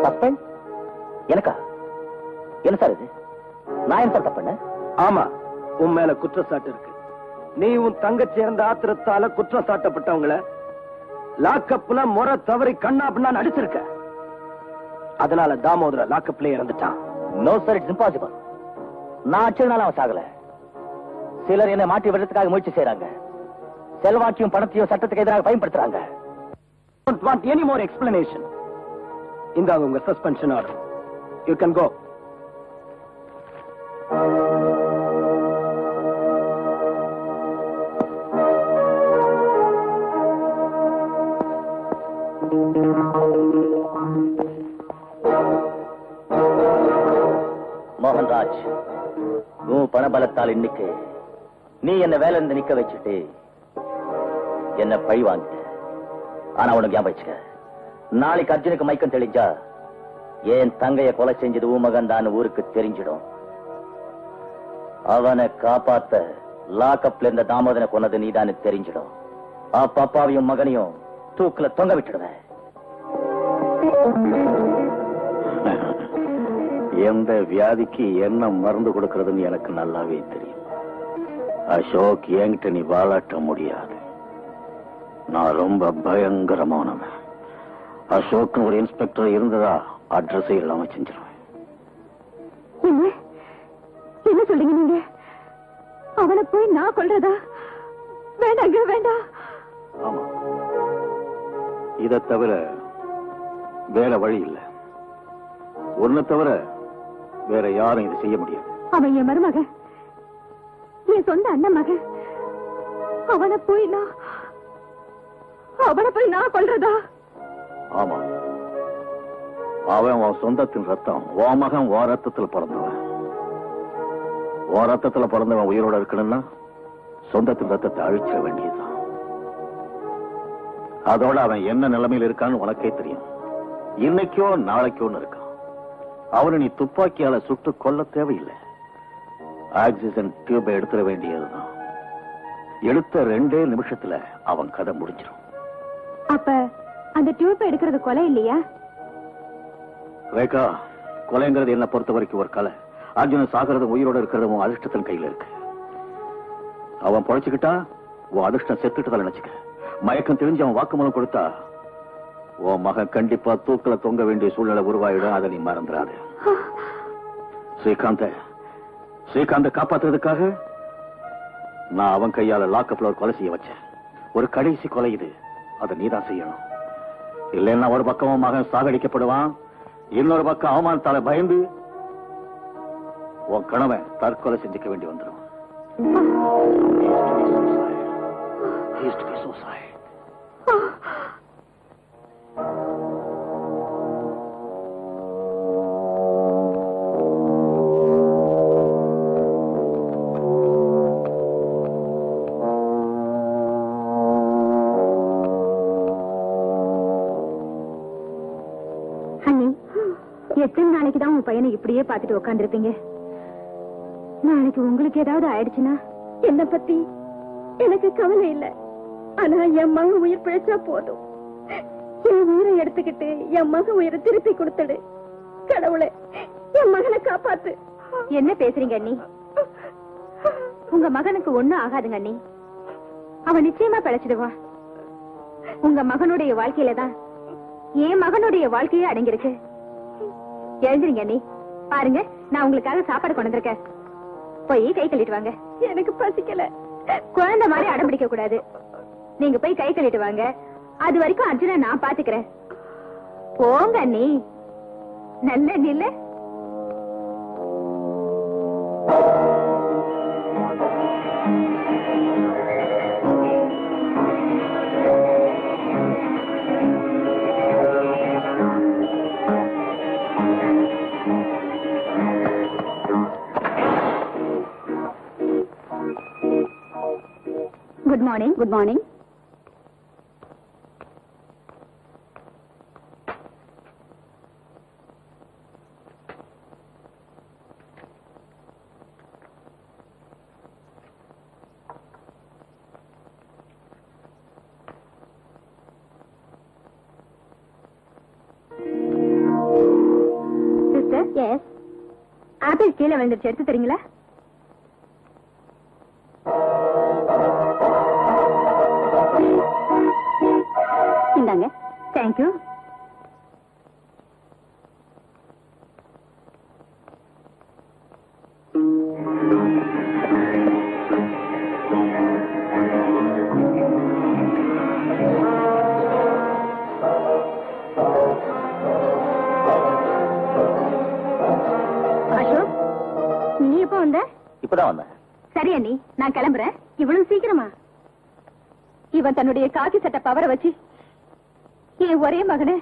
சஸ்பெண்ட் எனக்கா? என்ன சார் இது? நான் என்ன சார் தப்பு? ஆமா, உன் மேல குற்றச்சாட்டு இருக்கு. நீ உன் தங்கச்சி இறந்த ஆத்திரத்தால குற்றம் சாட்டப்பட்டவங்களை லாக்கப்ல முறை தவறி கண்ணா பின்னா அடிச்சிருக்க. அதனால தாமோதர லாக்கப்ல இறந்துட்டான். No sir, it's impossible. நான் அடிச்சதுனால அவன் சாகல. சிலர் என்னை மாட்டி விடுறதுக்காக முயற்சி செய்யறாங்க. செல்வாக்கையும் பணத்தையும் சட்டத்துக்கு எதிராக பயன்படுத்துறாங்க. Don't want any more explanation. இந்தாங்க உங்க suspension order. You can go. Mohanraj, உன் பணபலத்தால் இன்னைக்கு நீ என்ன வேலை இருந்து நிக்க வச்சுட்டு என்ன பழி வாங்கிட்ட. ஆனா உனக்கு ஞாபகம் வச்சுக்க, நாளைக்கு அர்ஜுனுக்கு மயக்கம் தெளிஞ்சா என் தங்கைய கொலை செஞ்சது உன் மகன் தான் ஊருக்கு தெரிஞ்சிடும். அவனை காப்பாத்த லாக்கப்ல இருந்த தாமோதனை கொன்னது நீதானு தெரிஞ்சிடும். அப்ப அப்பாவையும் மகனையும் தூக்குல தொங்க விட்டுடுவேன். எந்த வியாதிக்கு என்ன மருந்து கொடுக்கறதுன்னு எனக்கு நல்லாவே தெரியும். அசோக் என்கிட்ட நீ வாலாட்ட முடியாது. நான் ரொம்ப பயங்கரமானவன். அசோக் ஒரு இன்ஸ்பெக்டர் இருந்ததா அட்ரஸ் இல்லாம செஞ்சிருவேன். என்ன சொல்றீங்க நீங்க? அவனை போய் நான் கொல்றதா? வேண்டாங்க, வேண்டாம். ஆமா, இதை தவிர வேற வழி இல்லை. ஒன்ன தவிர வேற யாரும் இது செய்ய முடியாது. அவன் என் மருமக, என் சொந்த அண்ணன் மக. அவனை போய் நான் கொல்றதா? ஆமா, அவன் உன் சொந்தத்தின் ரத்தம். உன் மகன் உன் ரத்தத்தில் பிறந்தவன். உன் ரத்தத்தில் பிறந்தவன் உயிரோட இருக்கணும்னா சொந்தத்தின் ரத்தத்தை அழிச்சிட வேண்டியதுதான். அதோட அவன் என்ன நிலைமையில் இருக்கான்னு உனக்கே தெரியும். இன்னைக்கோ நாளைக்கோன்னு இருக்கான். அவனை நீ துப்பாக்கியால சுட்டு கொல்ல தேவையில்லை. ஆக்சிஜன் டியூபை எடுத்துட வேண்டியதுதான். எடுத்த 2 நிமிஷத்துல அவன் கதை முடிஞ்சிடும். அப்ப அந்த டியூப் எடுக்கிறது கொலை இல்லையா? ரேகா, கொலைங்கிறது என்ன பொறுத்த வரைக்கும் ஒரு கலை. அர்ஜுனன் சாகிறது உயிரோட இருக்கிறது உன் அதிர்ஷ்டத்தின் கையில இருக்கு. அவன் பொழைச்சுக்கிட்டா உன் அதிர்ஷ்டம் செத்துட்டு நினைச்சுக்க. மயக்கம் தெரிஞ்சு அவன் வாக்குமூலம் கொடுத்தா உன் மகன் கண்டிப்பா தூக்கல தொங்க வேண்டிய சூழ்நிலை உருவாயிடும். அதை நீ மறந்துடாது. ஸ்ரீகாந்த காப்பாத்துறதுக்காக நான் அவன் கையால லாக்கப்ல ஒரு கொலை செய்ய வச்சேன். ஒரு கடைசி கொலை இது. அதை நீதான் செய்யணும். இல்லைன்னா ஒரு பக்கம் மகன் சாகடிக்கப்படுவான், இன்னொரு பக்கம் அவமானத்தால பயந்து உன் கணவன் தற்கொலை செஞ்சுக்க வேண்டி வந்துடும். எத்தனை நாளைக்கு தான் உன் பையனை இப்படியே பார்த்துட்டு உட்காந்துருப்பீங்க? நாளைக்கு உங்களுக்கு ஏதாவது ஆயிடுச்சுன்னா என்ன பத்தி எனக்கு கவலை இல்லை. ஆனா என் மகன் உயிர் பிழைச்சா போதும். என் உயிரை எடுத்துக்கிட்டு என் மகன் உயிரை திருப்பி கொடுத்துடு. கடவுளே, என் மகனை காப்பாத்து. என்ன பேசுறீங்க அண்ணி? உங்க மகனுக்கு ஒண்ணும் ஆகாதுங்க அண்ணி. அவன் நிச்சயமா பிழைச்சிடுவான். உங்க மகனுடைய வாழ்க்கையில தான் என் மகனுடைய வாழ்க்கையே அடங்கிருக்கு. எழுந்துருங்க அண்ணி. பாருங்க, நான் உங்களுக்காக சாப்பாடு கொண்டு வந்திருக்கேன். போய் கை கழுவிட்டு வாங்க. எனக்கு பசிக்கல. குழந்தை மாதிரி அடம் பிடிக்க கூடாது. நீங்க போய் கை கழுவிட்டு வாங்க. அது வரைக்கும் அர்ஜுன நான் பாத்துக்கிறேன். போங்க அண்ணி. நல்ல நில்ல. Good morning. Good morning. Mobile கீழே விழுந்துருச்சு, எடுத்து தரீங்களா? இந்தாங்க. தேங்க்யூ. அசோக், நீ எப்போ வந்த? இப்பதான் வந்தேன். சரி அண்ணி, நான் கிளம்புறேன். இவ்வளவு சீக்கிரமா? இவன் தன்னுடைய காக்கி சட்ட பவரை வச்சு என் ஒரே மகனை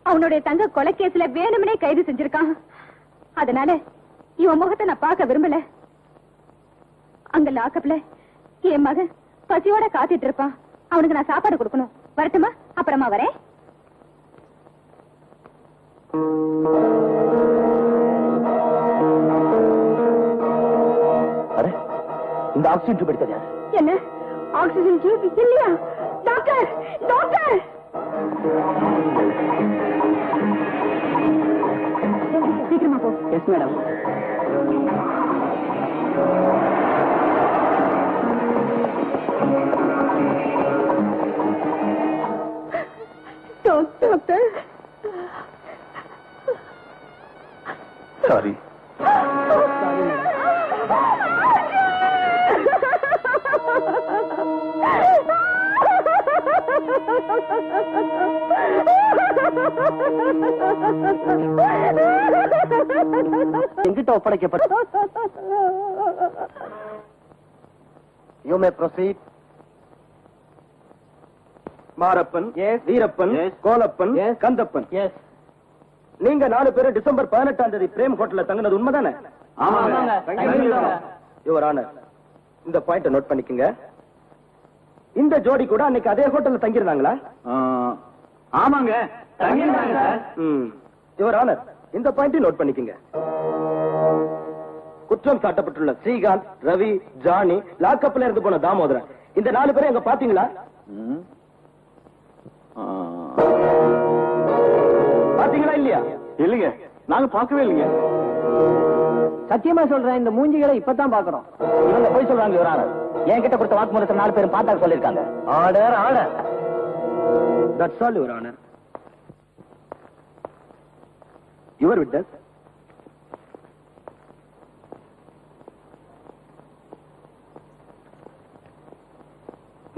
அவனுடைய தங்க கொலைக்கேஸ்ல வேணும்னே கைது செஞ்சிருக்கான். அதனால இவன் முகத்தை நான் பார்க்க விரும்பல. அங்க லாக்கப்ல என் மகன் பசியோட காத்துட்டு இருப்பான். அவனுக்கு நான் சாப்பாடு கொடுக்கணும். வரட்டுமா? அப்புறமா வரேன். இந்த ஆக்சிஜன் டியூப் எடுத்தது யாரு? என்ன ஆக்சிஜன் டியூப் இல்லையா? Doctor, doctor! சீக்கிரமா போ. Yes madam. Doctor, sorry. எங்கிட்ட ஒப்படைக்கப்பட்ட you may proceed. Marappan, Veerappan, Kolappan, Kandappan. நீங்க 4 பேரும் டிசம்பர் 18ஆம் தேதி பிரேம் ஹோட்டல்ல தங்கினது உண்மைதானே? யுவர் ஆனர், இந்த பாயிண்ட் நோட் பண்ணிக்கங்க. இந்த ஜோடி கூட அன்னைக்கு அதே ஹோட்டல்ல தங்கியிருந்தாங்களா? ஆமாங்க, தங்கியிருந்தாங்க சார். யுவர் ஆனர், இந்த பாயிண்ட் நோட் பண்ணிக்கங்க. குற்றம் சாட்டப்பட்டுள்ள ஸ்ரீகாந்த், ரவி, ஜானி, லாக்கப்ல இருந்து போன தாமோதரன், இந்த 4 பேரும் எங்க பாத்தீங்களா? பாத்தீங்களா இல்லையா? இல்லைங்க, நாங்க பார்க்கவே இல்லைங்க. சத்தியமா சொல்றேன், இந்த மூஞ்சிகளை இப்பதான் பாக்குறோம். இவங்க போய் சொல்றாங்க யுவர் ஆனர். என்கிட்ட கொடுத்த வாக்குமூலத்தை 4 பேரும் பார்த்தா சொல்லிருக்காங்க. Order, order. That's all, Your Honor. Your witness.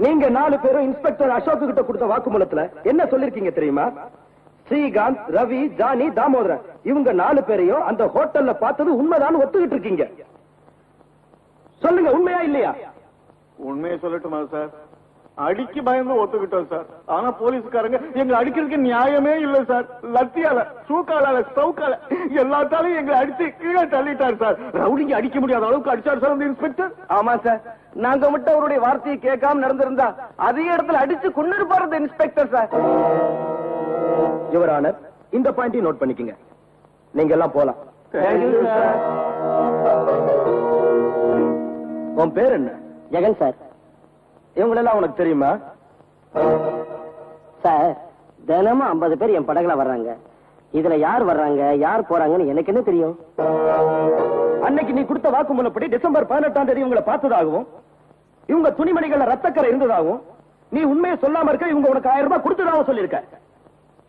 நீங்க 4 பேரும் இன்ஸ்பெக்டர் அசோக் கிட்ட கொடுத்த வாக்குமூலத்துல என்ன சொல்லிருக்கீங்க தெரியுமா? ஸ்ரீகாந்த், ரவி, ஜானி, தாமோதரன் இவங்க 4 பேரையும் அந்த ஹோட்டல்ல பார்த்தது உண்மைதான் ஒத்துக்கிட்டு இருக்கீங்க. சொல்லுங்க, உண்மையா இல்லையா? உண்மையை சொல்லட்டுமா சார்? அடிக்கு பயந்து ஒத்துக்கிட்டோம் சார். ஆனா போலீஸ்காரங்க எங்களை அடிக்கிறதுக்கு நியாயமே இல்ல சார். லத்தியால, சூக்கால, சவுக்கால எல்லாத்தாலும் எங்களை அடிச்சு கீழே தள்ளிட்டார் சார். ரவுடிங்க அடிக்க முடியாத அளவுக்கு அடிச்சார் சார் அந்த இன்ஸ்பெக்டர். ஆமா சார், நாங்க மட்டும் அவருடைய வார்த்தையை கேட்காம நடந்திருந்தா அதே இடத்துல அடிச்சு கொண்டு இருப்பாரு இன்ஸ்பெக்டர் சார். யுவர் ஆனர், இந்த பாயிண்டையும் நோட் பண்ணிக்கங்க. நீங்க எல்லாம் போலாம். உன் பேர் என்ன? ஜெகன் சார். இவங்களெல்லாம் உனக்கு தெரியுமா? சார், தினமும் 50 பேர் என் படகுல வர்றாங்க. இதுல யார் வர்றாங்க, யார் போறாங்கன்னு எனக்கு என்ன தெரியும்? அன்னைக்கு நீ கொடுத்த வாக்குமூலப்படி டிசம்பர் 18ஆம் தேதி இவங்களை பார்த்ததாகவும், இவங்க துணிமணிகள்ல ரத்தக்கரை இருந்ததாகவும், நீ உண்மையை சொல்லாம இருக்க இவங்க உனக்கு 1000 ரூபாய் கொடுத்ததாகவும் சொல்லியிருக்க.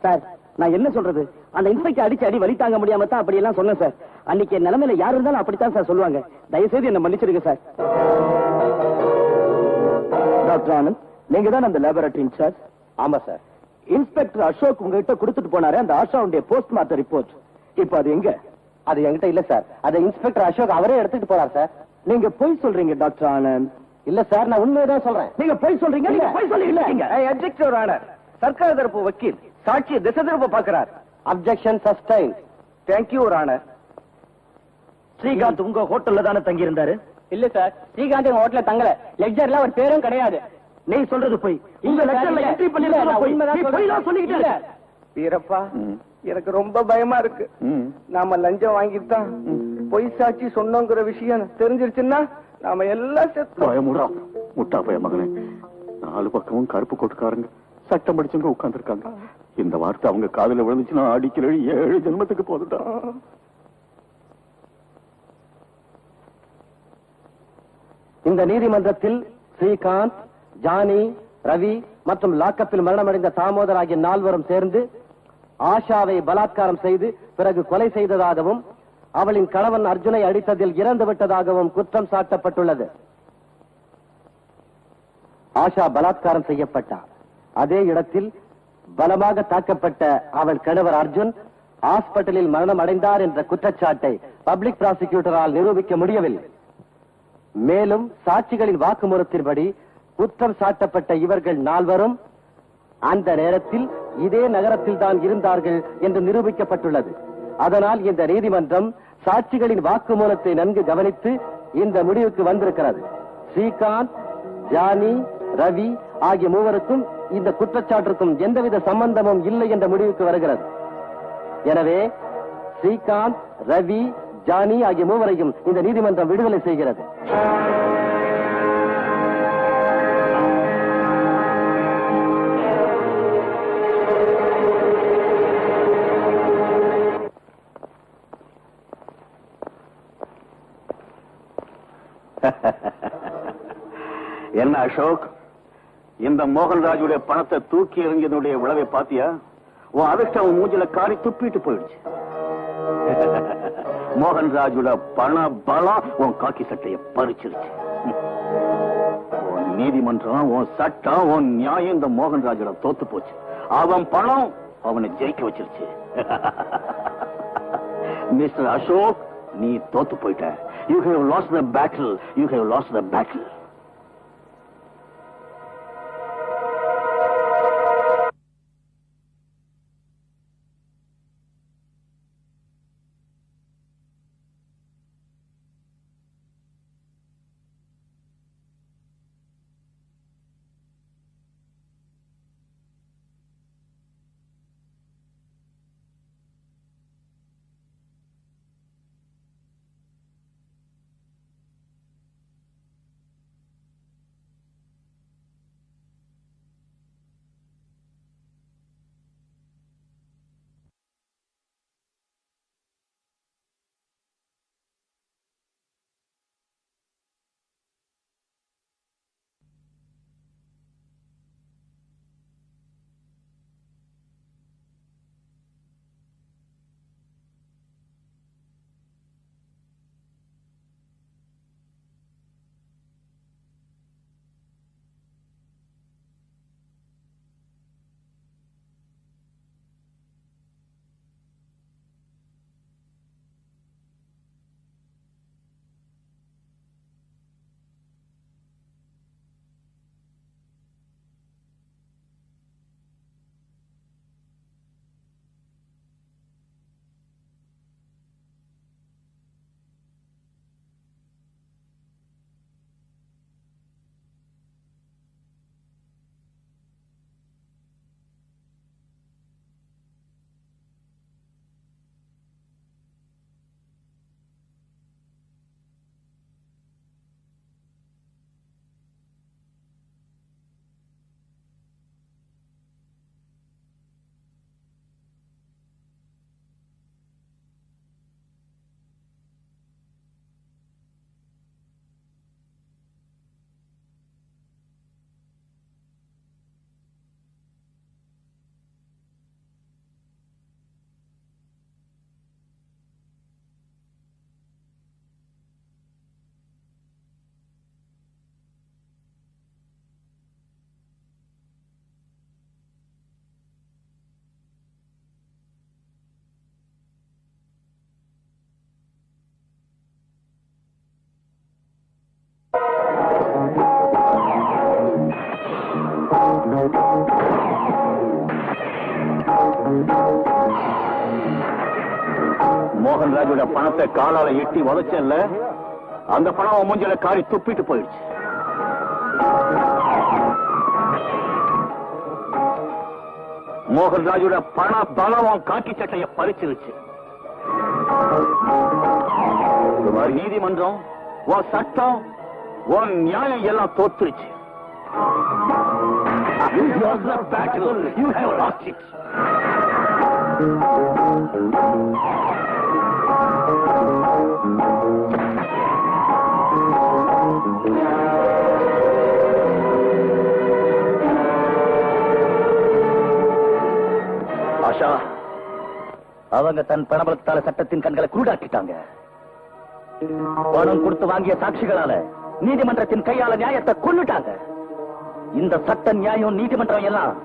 சார், நான் என்ன சொல்றது? அந்த இன்ஸ்பெக்டர் அடிச்சு அடி வலி தாங்க முடியாம தான் அப்படி எல்லாம் சொன்னேன் சார். அன்னைக்கு என் நிலைமையில யார் இருந்தாலும் அப்படித்தான் சார் சொல்லுவாங்க. தயவுசெய்து என்ன மன்னிச்சிருங்க சார். டாக்டர் ஆனந்த், நீங்க தான் அந்த லேபரட்டரி இன்சார்ஜ்? ஆமா சார். இன்ஸ்பெக்டர் அசோக் உங்ககிட்ட கொடுத்துட்டு போனாரு அந்த ஆஷாவுடைய போஸ்ட்மார்ட்டம் ரிப்போர்ட். இப்ப அது எங்க? அது என்கிட்ட இல்ல சார். அது இன்ஸ்பெக்டர் அசோக் அவரே எடுத்துட்டு போறார் சார். நீங்க பொய் சொல்றீங்க டாக்டர் ஆனந்த். இல்ல சார், நான் உண்மையதான் சொல்றேன். நீங்க பொய் சொல்றீங்க. நீங்க பொய் சொல்றீங்க. அப்ஜெக்டிவ் ஆனர், சர்க்கார் தரப்பு வக்கீல் சாட்சி திசை திரும்ப பார்க்கிறார். Objection sustain. Thank you honour. Srikanth உங்க ஹோட்டல்ல தானே தங்கி இருந்தாரு? இல்ல சார், ஸ்ரீகாந்த் எங்க ஹோட்டல்ல தங்கல. லெட்ஜர்ல ஒரு பேரும் கிடையாது. நீ சொல்றது போய். உங்க லெட்டர்ல என்ட்ரி பண்ணிருந்தா போய். நீ போய் தான் சொல்லிக்கிட்டு இருக்க. வீரப்பா, எனக்கு ரொம்ப பயமா இருக்கு. நாம லஞ்சம் வாங்கிட்டு தான் பொய் சாட்சி சொன்னோங்கிற விஷயம் தெரிஞ்சிருச்சுன்னா நாம எல்லாம் பயமுடா முட்டா பய மகனே. 4 பக்கமும் கருப்பு கொட்டுக்காரங்க, சட்டம் படிச்சவங்க உட்கார்ந்து இருக்காங்க. இந்த வார்த்தை அவங்க காதுல விழுந்துச்சுன்னா அடிக்கிற 7 ஜென்மத்துக்கு போதுட்டா. இந்த நீதிமன்றத்தில் ஸ்ரீகாந்த், ஜானி, ரவி மற்றும் லாக்கப்பில் மரணமடைந்த தாமோதர் ஆகிய 4 சேர்ந்து ஆஷாவை பலாத்காரம் செய்து பிறகு கொலை செய்ததாகவும் அவளின் கணவன் அர்ஜுனை அடித்ததில் இறந்து விட்டதாகவும் குற்றம் சாட்டப்பட்டுள்ளது. ஆஷா பலாத்காரம் செய்யப்பட்டார். அதே இடத்தில் பலமாக தாக்கப்பட்ட அவள் கணவர் அர்ஜுன் ஹாஸ்பிட்டலில் மரணம் அடைந்தார் என்ற குற்றச்சாட்டை பப்ளிக் ப்ராசிக்யூட்டரால் நிரூபிக்க முடியவில்லை. மேலும் சாட்சிகளின் வாக்குமூலத்தின்படி குற்றம் சாட்டப்பட்ட இவர்கள் 4 அந்த நேரத்தில் இதே நகரத்தில் தான் இருந்தார்கள் என்று நிரூபிக்கப்பட்டுள்ளது. அதனால் இந்த நீதிமன்றம் சாட்சிகளின் வாக்குமூலத்தை நன்கு கவனித்து இந்த முடிவுக்கு வந்திருக்கிறது. ஸ்ரீகாந்த், ஜானி, ரவி ஆகிய 3 இந்த குற்றச்சாட்டிற்கும் எந்தவித சம்பந்தமும் இல்லை என்ற முடிவுக்கு வருகிறது. எனவே ஸ்ரீகாந்த், ரவி, ஜானி ஆகிய 3 இந்த நீதிமன்றம் விடுதலை செய்கிறது. என்ன அசோக், இந்த மோகன்ராஜுடைய பணத்தை தூக்கி எறிஞ்சதுடைய விளைவை பாத்தியா? உன் அதிர்ஷ்டம் மூஞ்சில காரி துப்பிட்டு போயிடுச்சு. மோகன்ராஜோட பண பலம் உன் காக்கி சட்டையை பறிச்சிருச்சு. உன் நீதிமன்றம், உன் சட்டம், உன் நியாயம் இந்த மோகன்ராஜோட தோத்து போச்சு. அவன் பணம் அவனை ஜெயிக்க வச்சிருச்சு. மிஸ்டர் அசோக், நீ தோத்து போயிட்ட. You have lost the battle. You have lost the battle. மோகன்ராஜோட பணத்தை காலால எட்டி உதச்சல்ல, அந்த பணம் மூஞ்சில காரி துப்பிட்டு போயிடுச்சு. மோகன்ராஜோட பண பலம் காக்கி சட்டையை பறிச்சிருச்சு. நீதிமன்றம், உன் சட்டம், உன் நியாயம் எல்லாம் தோத்துருச்சு. You lost the battle. You have lost it. Asha, அவங்க தன் பணபலத்தால சட்டத்தின் கண்களை குருடாக்கிட்டாங்க. பணம் கொடுத்து வாங்கிய சாட்சிகளால நீதிமன்றத்தின் கையால நியாயத்தை கொன்னுட்டாங்க. இந்த சட்ட நியாயம் நீதிமன்றம் எல்லாம்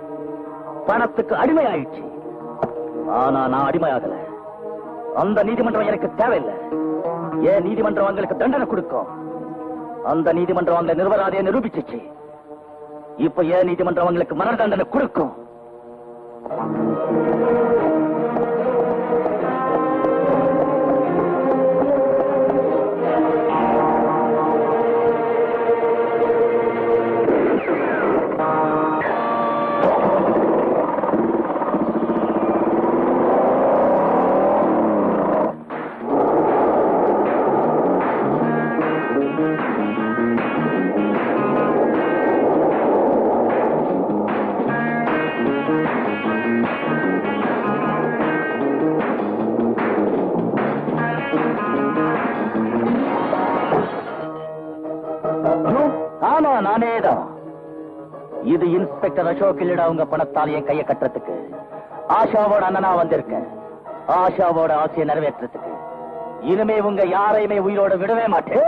பணத்துக்கு அடிமையாயிடுச்சு. ஆனா நான் அடிமையாகல. அந்த நீதிமன்றம் எனக்கு தேவையில்லை. ஏன் நீதிமன்றம் அவங்களுக்கு தண்டனை கொடுக்கும். அந்த நீதிமன்றம் அவங்களை நிர்வராதையை நிரூபிச்சிச்சு. இப்ப ஏன் நீதிமன்றம் அவங்களுக்கு மரண தண்டனை கொடுக்கும். நானேதான். இது இன்ஸ்பெக்டர் அசோக் இல்லடா. உங்க பணத்தால் என் கையை கட்டுறதுக்கு ஆஷாவோட அண்ணனா வந்திருக்கேன். ஆஷாவோட ஆசையை நிறைவேற்றுறதுக்கு. இனிமே உங்க யாரையுமே உயிரோட விடவே மாட்டேன்.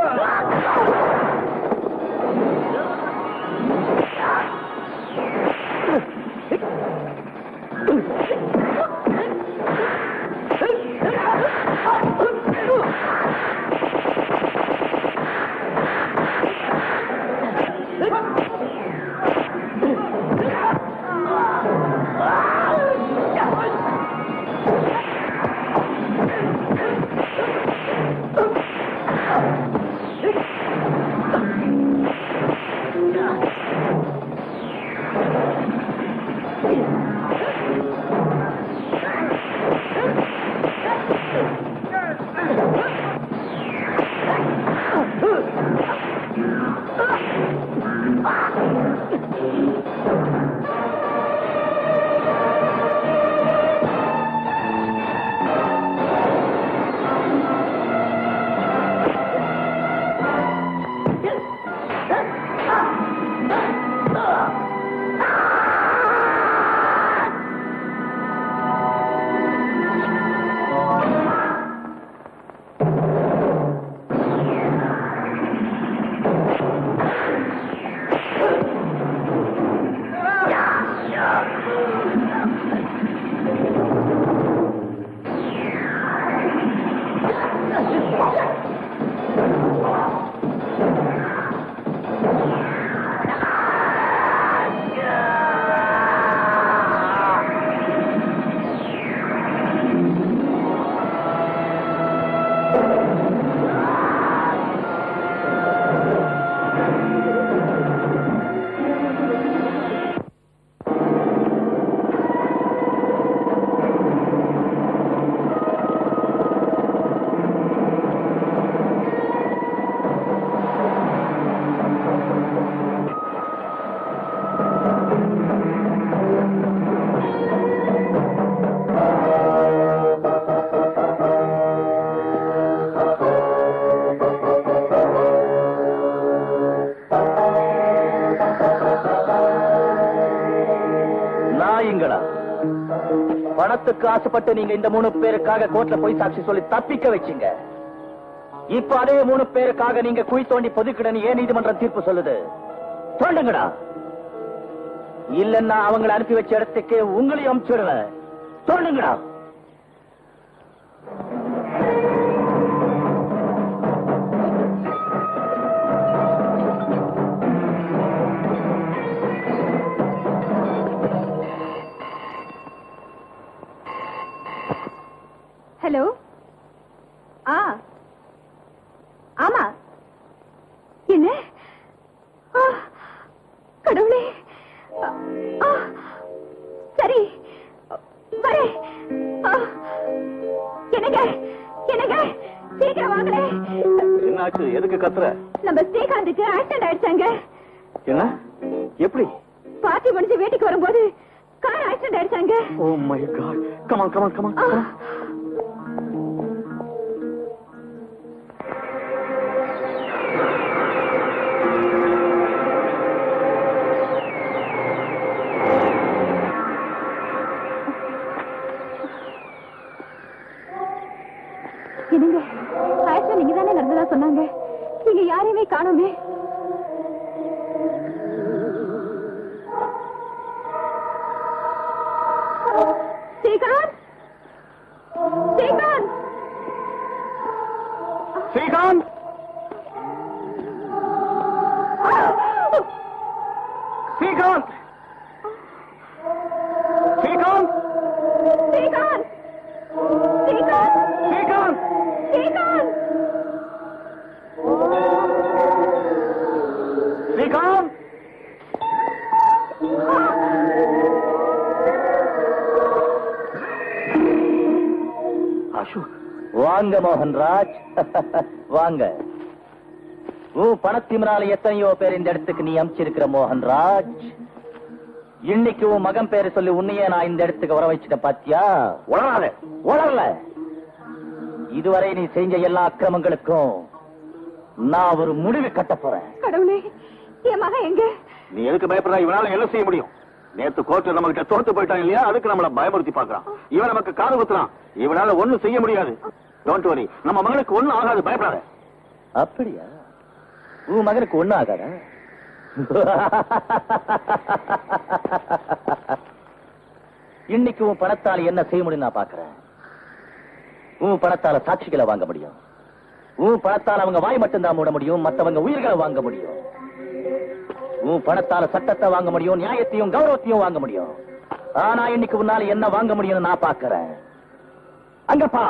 பணத்துக்கு ஆசைப்பட்டு நீங்க இந்த 3 பேருக்காக கோர்ட்ல போய் சாட்சி சொல்லி தப்பிக்க வச்சீங்க. இப்ப அதே 3 பேருக்காக நீங்க குழி தோண்டி பொதுக்கிடன்னு ஏன் நீதிமன்றம் தீர்ப்பு சொல்லுது? தோண்டுங்கடா. இல்லன்னா அவங்களை அனுப்பி வச்ச இடத்துக்கு உங்களையும் அனுப்பிச்சுடுவேன். தோண்டுங்கடா. ஹலோ. ஆமா. என்ன? கடவுளே. சரி வரேன். என்னங்க என்னங்க சீக்கிரம் வாங்களே. என்னாச்சு? எதுக்கு கத்துற? நம்ம ஸ்ரீகாந்துக்கு ஆக்சிடென்ட் ஆயிடுச்சாங்க. என்ன? எப்படி? பார்ட்டி முடிஞ்சு வீட்டுக்கு வரும்போது கார் ஆக்சிடென்ட் ஆயிடுச்சாங்க. Oh my God. Come on come on come on. என்னங்க ஆக்சுவலா நீங்க தானே நடந்ததா சொன்னாங்க. நீங்க யாரையுமே காணோமே. ஸ்ரீகாந்த், ஸ்ரீகாந்த், ஸ்ரீகாந்த், ஸ்ரீகாந்த், ஸ்ரீகாந்த், ஸ்ரீகாந்த், ஸ்ரீகாந்த், ஸ்ரீகாந்த், ஸ்ரீகாந்த். ஸ்ரீகாந்த். அசோக், வாங்க மோகன்ராஜ். வாங்க. உன் பணத்தினால எத்தனையோ பேர் இந்த இடத்துக்கு நீ அமிச்சிருக்கிற மோகன்ராஜ். இன்னைக்கு உன் மகன் பேரு சொல்லி உன்னையே நான் இந்த இடத்துக்கு வர வச்சுட்டேன். பாத்தியா? உளராத. உளரல. இதுவரை நீ செஞ்ச எல்லா அக்கிரமங்களுக்கும் நான் ஒரு முடிவு கட்ட போறேன். கடவுளே, என் மகன் எங்க? நீ எதுக்கு பயப்படுறா? இவனால என்ன செய்ய முடியும்? நேத்து கோர்ட்ல நம்ம கிட்ட தோத்து போயிட்டான் இல்லையா? அதுக்கு நம்மள பயமுறுத்தி பாக்குறான். இவன் நமக்கு காது குத்துறான். இவனால ஒண்ணும் செய்ய முடியாது. டோன்ட் வரி, நம்ம மகனுக்கு ஒண்ணும் ஆகாது, பயப்படாத. அப்படியா? உன் மகனுக்கு ஒண்ணும் ஆகாதா? இன்னைக்கு உன் பணத்தால என்ன செய்ய முடியும் நான் பாக்குறேன். உன் பணத்தால சாட்சிகளை வாங்க முடியும். உன் பணத்தால் அவங்க வாய் மட்டும்தான் மூட முடியும், மத்தவங்க உயிர்களை வாங்க முடியும். உன் பணத்தால சட்டத்தை வாங்க முடியும், நியாயத்தையும் கௌரவத்தையும் வாங்க முடியும். ஆனா இன்னைக்கு உன்னால என்ன வாங்க முடியும்னு நான் பாக்குறேன். அங்க பா.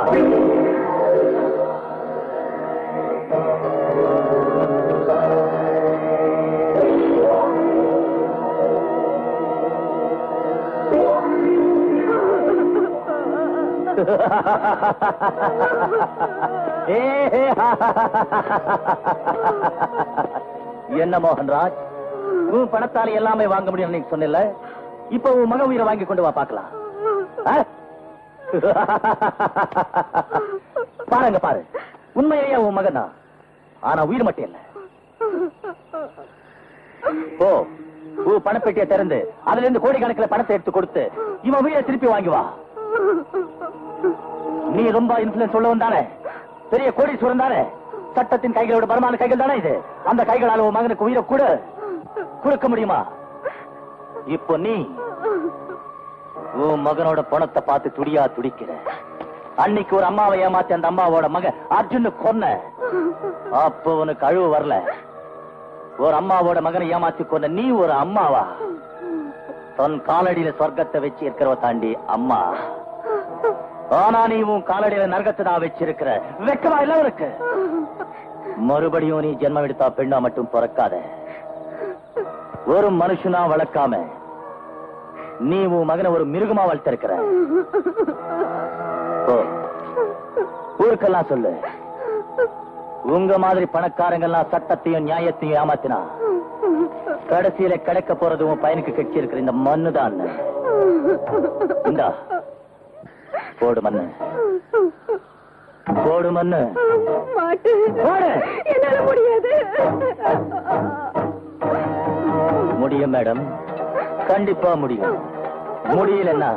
என்ன மோகன்ராஜ், உன் பணத்தால எல்லாமே வாங்க முடியும் நீ சொன்ன. இப்ப உன் மக உயிரை வாங்கி கொண்டு வா பாக்கலாம். பாருங்க பாரு, உண்மையிலேயே உன் மகன் தான். ஆனா உயிர் மட்டும் இல்ல. ஓ, உன் பணப்பெட்டியை திறந்து அதுல இருந்து கோடிக்கணக்கில் பணத்தை எடுத்து கொடுத்து இவன் உயிரை திருப்பி வாங்கி வா. நீ ரொம்ப இன்ஃபுளுன்ஸ் உள்ளவன் தானே, பெரிய கோடீஸ்வரன் தானே. சட்டத்தின் கைகளோட பலமான கைகள் தானே இது. அந்த கைகளால் உன் மகனுக்கு உயிரை கொடுக்க முடியுமா? இப்போ நீ உன் மகனோட பணத்தை பார்த்து துடியா துடிக்கிற. அன்னைக்கு ஒரு அம்மாவை ஏமாத்தி அந்த அம்மாவோட மகன் அர்ஜுன் கொன்ன. அப்போ உனக்கு அழுவு வரல. ஒரு அம்மாவோட மகனை ஏமாத்தி கொன்ன நீ ஒரு அம்மாவா? தன் காலடியில சொர்க்கத்தை வச்சு இருக்கிறவ தாண்டி அம்மா. ஆனா நீ உன் காலடியில நரகத்தை தான் வச்சிருக்கிற. வெக்கமா இல்ல உனக்கு? மறுபடியும் நீ ஜென்மம் எடுத்தா பெண்ணா மட்டும் பிறக்காத. ஒரு மனுஷனா வளர்க்காம நீ உன் மகனை ஒரு மிருகமா வளர்த்திருக்கிற. ஊருக்கெல்லாம் சொல்லு, உங்க மாதிரி பணக்காரங்கெல்லாம் சட்டத்தையும் நியாயத்தையும் ஏமாத்தினா கடைசியில கிடைக்க போறது உன் பையனுக்கு கட்சி இருக்கிற இந்த மண்ணுதான். இந்தா போடு மண்ணு, போடு மண்ணு. என்னால முடியாது. முடியும் மேடம், கண்டிப்பா முடியும். முடியலன்னா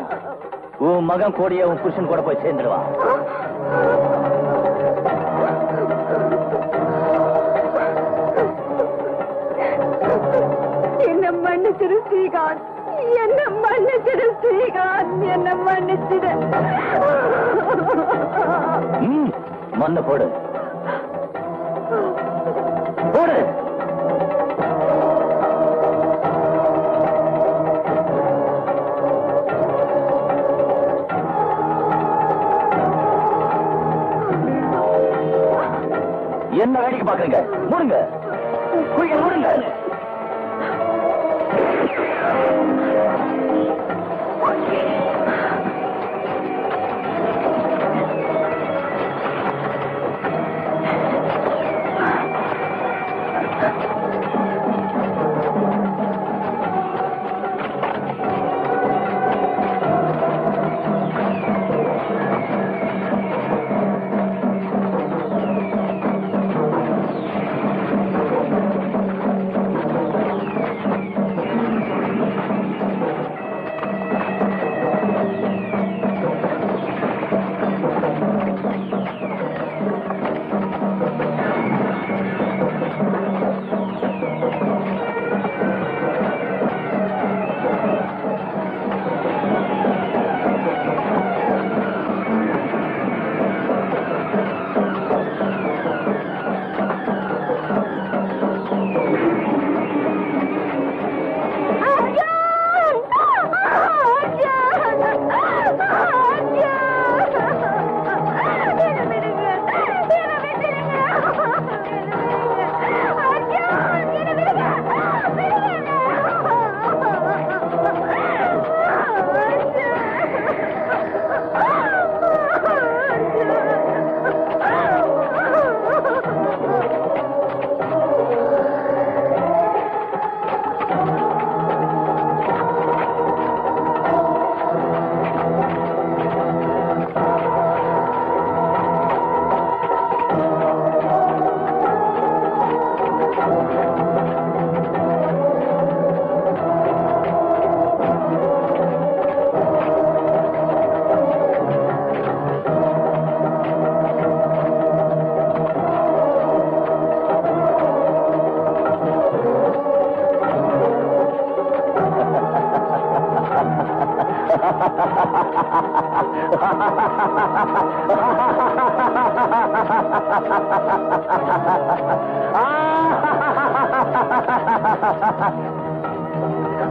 உன் மகன் கூடிய உன் புருஷன் கூட போய் சேர்ந்துடுவான். என்ன மன்னிச்சிரு ஸ்ரீகாந்த், என்ன மன்னிச்சிரு ஸ்ரீகாந்த், என்ன மன்னிச்சிரு. மண்ணு போடு, போடு. என்ன வேடிக்கை பாக்குறீங்க? மூடுங்க, குழிய மூடுங்க.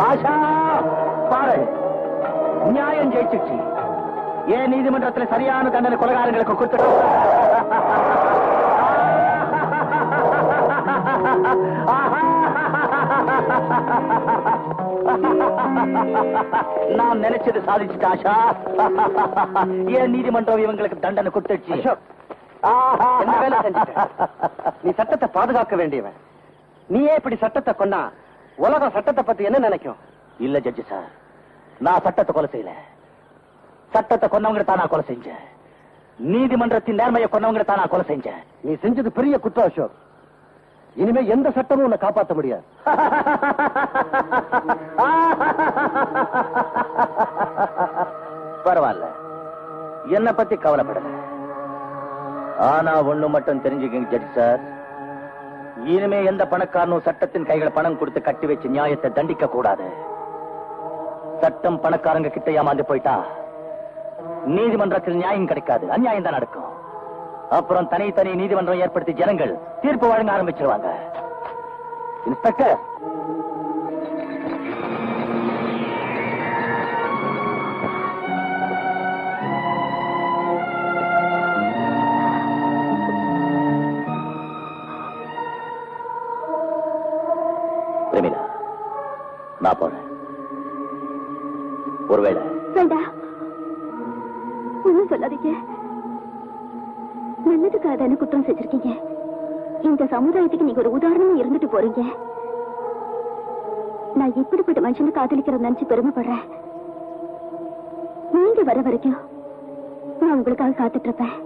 ஆஷா பாரு, நியாயம் ஜெயிச்சிருச்சு. ஏன் நீதிமன்றத்தில் சரியான தண்டனை கொலைகாரங்களுக்கு கொடுத்துட்டு நான் நினைச்சது சாதிச்சுட்டு ஆஷா. ஏன் நீதிமன்றம் இவங்களுக்கு தண்டனை கொடுத்துச்சு. என்ன வேலை செஞ்சுட்ட? நீ சட்டத்தை பாதுகாக்க வேண்டியவன். நீயே இப்படி சட்டத்தை கொண்டா உலகம் சட்டத்தை பத்தி என்ன நினைக்கும்? இல்ல ஜட்ஜி சார், நான் சட்டத்தை கொலை செய்யல. சட்டத்தை கொன்னவங்க தான் நான் கொலை செஞ்சேன். நீதிமன்றத்தின் நேர்மையை கொன்னவங்க தான் நான் கொலை செஞ்சேன். நீ செஞ்சது பெரிய குற்றம் அசோக். இனிமே எந்த சட்டமும் உன்னை காப்பாற்ற முடியாது. பரவாயில்ல, என்ன பத்தி கவலைப்படல. ஆனா ஒண்ணு மட்டும் தெரிஞ்சுக்கங்க ஜட்ஜி சார், இனிமே எந்த பணக்காரனும் சட்டத்தின் கைகளை பணம் கொடுத்து கட்டி வச்சு நியாயத்தை தண்டிக்க கூடாது. சட்டம் பணக்காரங்க கிட்ட ஏமாந்து போயிட்டா நீதிமன்றத்தில் நியாயம் கிடைக்காது, அநியாயம் தான் நடக்கும். அப்புறம் தனி நீதிமன்றம் ஏற்படுத்தி ஜனங்கள் தீர்ப்பு வழங்க ஆரம்பிச்சிருவாங்க. இன்ஸ்பெக்டர், பிரமிளா, நான் போறேன். ஒருவேளை வேண்டாம், ஒன்னும் சொல்லாதீங்க. நல்லதுக்காக தானே குற்றம் செஞ்சிருக்கீங்க. இந்த சமுதாயத்துக்கு நீங்க ஒரு உதாரணமா இருந்துட்டு போறீங்க. நான் எப்படிப்பட்ட மனுஷனை காதலிக்கிறத நினைச்சு பெருமைப்படுறேன். நீங்க வர வரைக்கும் நான் உங்களுக்காக காத்துட்டு இருப்பேன்.